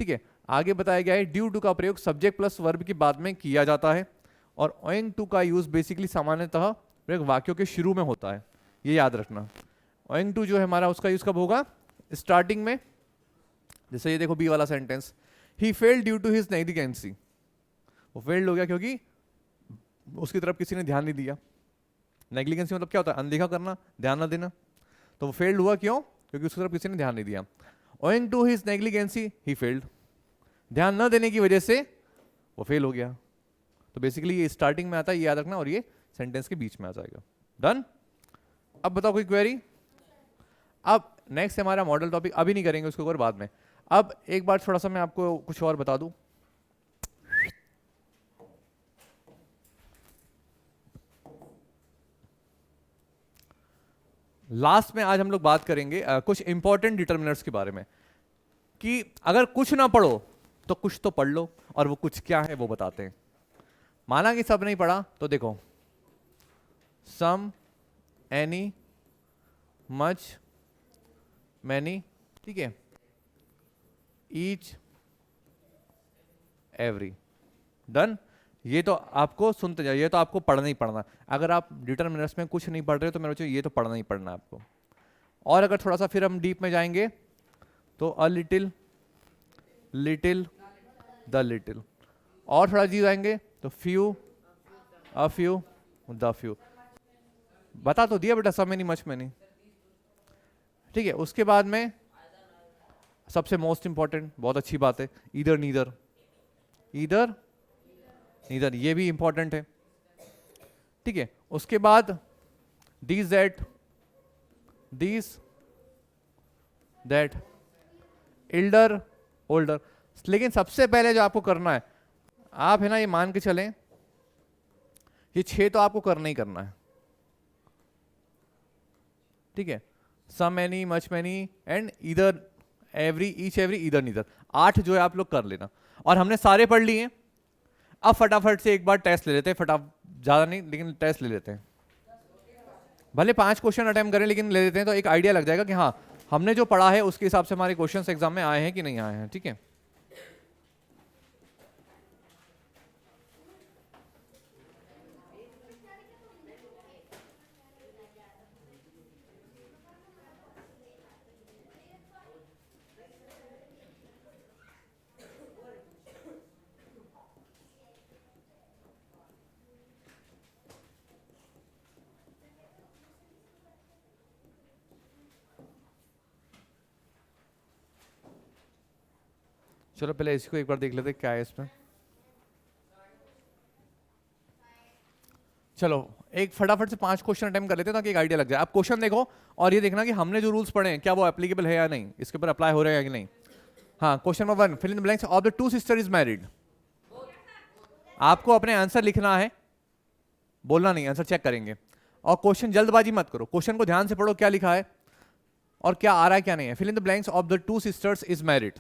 ठीक है। आगे बताया गया है ड्यू टू का प्रयोग सब्जेक्ट प्लस वर्ब के बाद में किया जाता है, और ओइंग टू का यूज बेसिकली सामान्यतः प्रयोग वाक्यों के शुरू में होता है, ये याद रखना। ओइंग टू जो है हमारा उसका यूज कब होगा? स्टार्टिंग में। जैसे ये देखो बी वाला sentence, he failed due to his negligence, वो फेल्ड हो गया क्योंकि उसकी तरफ किसी ने ध्यान नहीं दिया। नेग्लिजेंसी मतलब क्या होता है? अनदेखा करना, ध्यान ना देना। तो वो फेल्ड हुआ क्यों? क्योंकि उसकी तरफ किसी ने ध्यान नहीं दिया। Owing to his negligence he failed, ध्यान न देने की वजह से वो फेल हो गया। तो बेसिकली ये स्टार्टिंग में आता है, ये याद रखना, और ये सेंटेंस के बीच में आ जाएगा। डन। अब बताओ कोई क्वेरी। अब नेक्स्ट हमारा मॉडल टॉपिक, अभी नहीं करेंगे उसको, और बाद में। अब एक बार थोड़ा सा मैं आपको कुछ और बता दूं। लास्ट में आज हम लोग बात करेंगे कुछ इंपॉर्टेंट डिटर्मिनर्स के बारे में, कि अगर कुछ ना पढ़ो तो कुछ तो पढ़ लो, और वो कुछ क्या है वो बताते हैं। माना कि सब नहीं पढ़ा, तो देखो सम, एनी, मच, मैनी, ठीक है, ईच, एवरी। डन। ये तो आपको सुनते जाओ, ये तो आपको पढ़ना ही पढ़ना। अगर आप डिटर्मिनर्स में कुछ नहीं पढ़ रहे हो तो मेरे बच्चों ये तो पढ़ना ही पढ़ना है आपको। और अगर थोड़ा सा फिर हम डीप में जाएंगे तो a little, little, the little. और थोड़ा जी जाएंगे तो few, a few, the few. बता तो दिया बेटा, सब में नहीं मच में नहीं, ठीक है। उसके बाद में सबसे मोस्ट इंपॉर्टेंट, बहुत अच्छी बात है, इधर नीदर, इधर नीदर, ये भी इंपॉर्टेंट है, ठीक है। उसके बाद these that, these that, Elder, older. लेकिन सबसे पहले जो आपको करना है, आप है ना ये मान के चलें, ये 6 तो आपको करना ही करना है, ठीक है। सम, मैनी, मच, मैनी एंड इधर, एवरी, ईच, एवरी, इधर नीदर। 8 जो है आप लोग कर लेना, और हमने सारे पढ़ लिए। अब फटाफट से एक बार टेस्ट ले लेते हैं, ज्यादा नहीं लेकिन टेस्ट ले लेते हैं। भले 5 क्वेश्चन अटेम्प्ट करें लेकिन ले लेते हैं, तो एक आइडिया लग जाएगा कि हाँ हमने जो पढ़ा है उसके हिसाब से हमारे क्वेश्चंस एग्जाम में आए हैं कि नहीं आए हैं, ठीक है। चलो पहले इसको एक बार देख लेते क्या है इसमें। चलो एक फटाफट से 5 क्वेश्चन अटेम्प्ट कर लेते हैं ताकि एक आइडिया लग जाए। आप क्वेश्चन देखो और ये देखना कि हमने जो रूल्स पढ़े हैं क्या वो एप्लीकेबल है या नहीं, इसके ऊपर अप्लाई हो रहे हैं कि नहीं। हाँ, question number 1, fill in the blanks of the two sister is married. आपको अपने आंसर लिखना है, बोलना नहीं, आंसर चेक करेंगे। और क्वेश्चन जल्दबाजी मत करो, क्वेश्चन को ध्यान से पढ़ो क्या लिखा है और क्या आ रहा है क्या नहीं है। Fill in the blanks of the two sisters is married.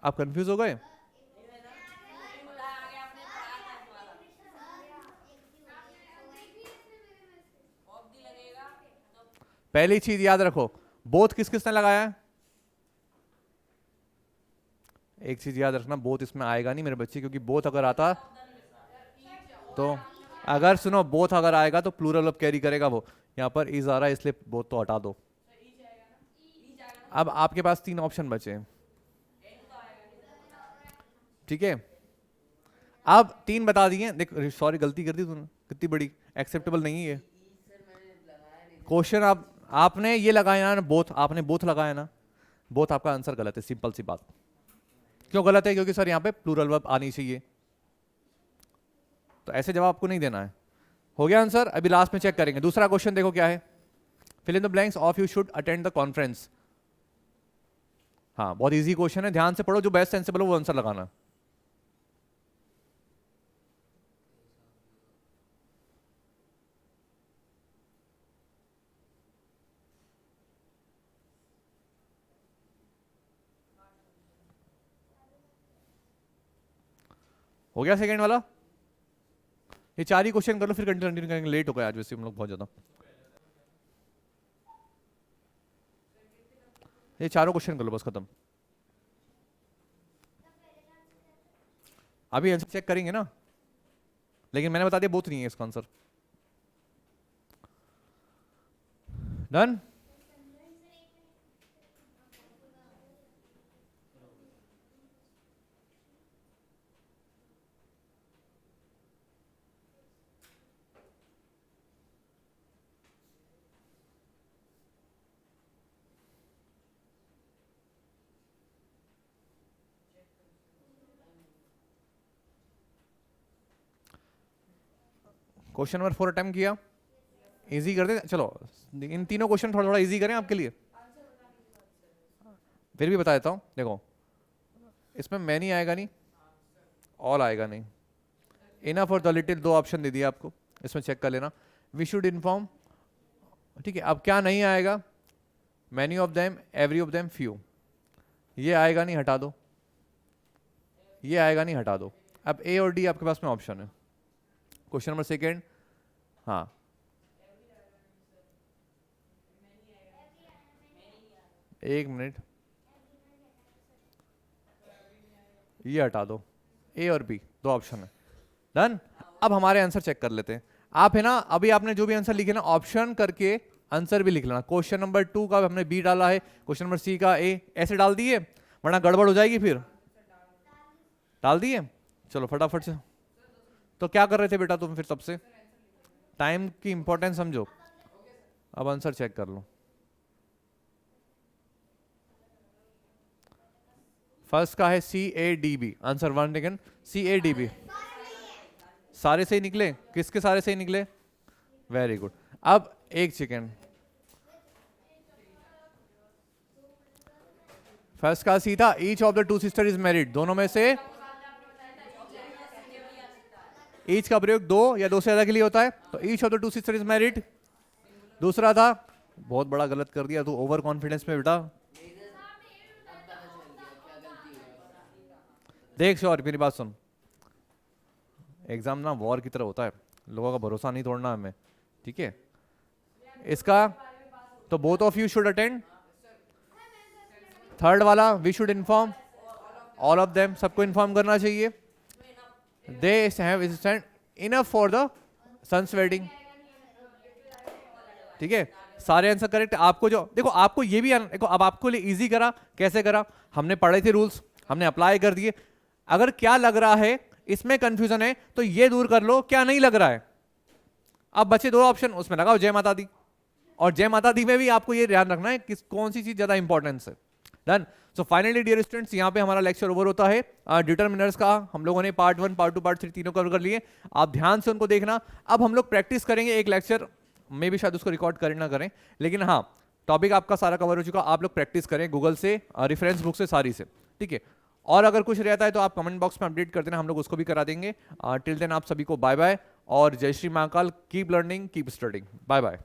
आप कंफ्यूज हो गए? पहली चीज याद रखो, बोथ किस किसने लगाया है? एक चीज याद रखना, बोथ इसमें आएगा नहीं मेरे बच्चे, क्योंकि बोथ अगर आता तो, अगर सुनो बोथ अगर आएगा तो प्लूरल ऑफ कैरी करेगा वो। यहां पर इज आ रहा है इसलिए बोथ तो हटा दो। अब आपके पास 3 ऑप्शन बचे हैं, ठीक है। अब 3 बता दिए, देख सॉरी गलती कर दी तूने, कितनी बड़ी, एक्सेप्टेबल नहीं है ये क्वेश्चन। आप आपने ये लगाया ना बोथ, आपने बोथ लगाया ना, बोथ आपका आंसर गलत है, सिंपल सी बात। क्यों गलत है? क्योंकि सर यहाँ पे प्लूरल वर्ब आनी चाहिए, तो ऐसे जवाब आपको नहीं देना है। हो गया आंसर? अभी लास्ट में चेक करेंगे। दूसरा क्वेश्चन देखो क्या है, fill in the blanks of you should attend the conference. हाँ बहुत इजी क्वेश्चन है, ध्यान से पढ़ो, जो बेस्ट सेंसिबल हो वो आंसर लगाना। हो गया सेकंड वाला? ये 4 ही क्वेश्चन कर लो फिर कंटिन्यू करेंगे, लेट हो गया आज वैसे हम लोग बहुत ज्यादा। ये चारों क्वेश्चन कर लो बस, खत्म। अभी आंसर चेक करेंगे ना, लेकिन मैंने बता दिया बोथ नहीं है इसका answer. Done. Question number 4 attempt किया, इजी कर दे। चलो इन तीनों क्वेश्चन थोड़ा थोड़ा इजी करें आपके लिए, फिर भी बता देता हूँ। देखो इसमें मैनी आएगा नहीं, ऑल आएगा नहीं, इनफ और द लिटिल दो ऑप्शन दे दिया आपको, इसमें चेक कर लेना। वी शुड इन्फॉर्म, ठीक है। अब क्या नहीं आएगा, many of them, every of them, few, ये आएगा नहीं, हटा दो, ये आएगा नहीं, हटा दो। अब ए और डी आपके पास में ऑप्शन है। क्वेश्चन नंबर 2, हाँ एक मिनट, ये हटा दो, ए और बी दो ऑप्शन है, डन। अब हमारे आंसर चेक कर लेते हैं। आप है ना, अभी आपने जो भी आंसर लिखे ना, ऑप्शन करके आंसर भी लिख लेना। क्वेश्चन नंबर 2 का हमने बी डाला है, क्वेश्चन नंबर सी का ए, ऐसे डाल दिए, वरना गड़बड़ हो जाएगी। फिर डाल दिए, चलो फटाफट से। तो क्या कर रहे थे बेटा तुम फिर तब से? टाइम की इंपॉर्टेंस समझो। अब आंसर चेक कर लो। फर्स्ट का है CADB, आंसर 1 टेकन, CADB। सारे सही निकले? किसके सारे सही निकले? Very good. अब एक सेकेंड, फर्स्ट का सी था, each of the two sister is married, दोनों में से ईच का प्रयोग दो या दो से ज्यादा के लिए होता है, तो each of the two sister is married. दूसरा था, बहुत बड़ा गलत कर दिया तू ओवर कॉन्फिडेंस में बेटा। देख श्योर, मेरी बात सुन, एग्जाम ना वॉर की तरह होता है, लोगों का भरोसा नहीं तोड़ना हमें, ठीक है। इसका तो both of you should attend. Third वाला, we should inform all of them, सबको इन्फॉर्म करना चाहिए। They have enough for the son's wedding, ठीक है। सारे आंसर करेक्ट। आपको जो देखो, आपको ये भी देखो, अब आपको लिए इजी करा, कैसे करा, हमने पढ़े थे रूल्स, हमने अप्लाई कर दिए। अगर क्या लग रहा है इसमें कंफ्यूजन है तो ये दूर कर लो, क्या नहीं लग रहा है। अब बचे दो ऑप्शन, उसमें लगाओ जय माता दी, और जय माता दी में भी आपको ये ध्यान रखना है कि कौन सी चीज ज्यादा इंपॉर्टेंस है। Done. So finally dear students, यहाँ पे हमारा लेक्चर ओवर होता है। डिटरमिनर्स का हम लोगों ने पार्ट 1, पार्ट 2, पार्ट 3 तीनों कवर कर लिए। आप ध्यान से उनको देखना। अब हम लोग प्रैक्टिस करेंगे एक लेक्चर में, भी शायद उसको रिकॉर्ड करें ना करें, लेकिन हाँ टॉपिक आपका सारा कवर हो चुका। आप लोग प्रैक्टिस करें गूगल से, रेफरेंस बुक से, सारी से, ठीक है। और अगर कुछ रहता है तो आप कमेंट बॉक्स में अपडेट कर देना, हम लोग उसको भी करा देंगे। टिल देन आप सभी को बाय बाय और जय Shri Mahakal. Keep learning, keep studying, bye bye.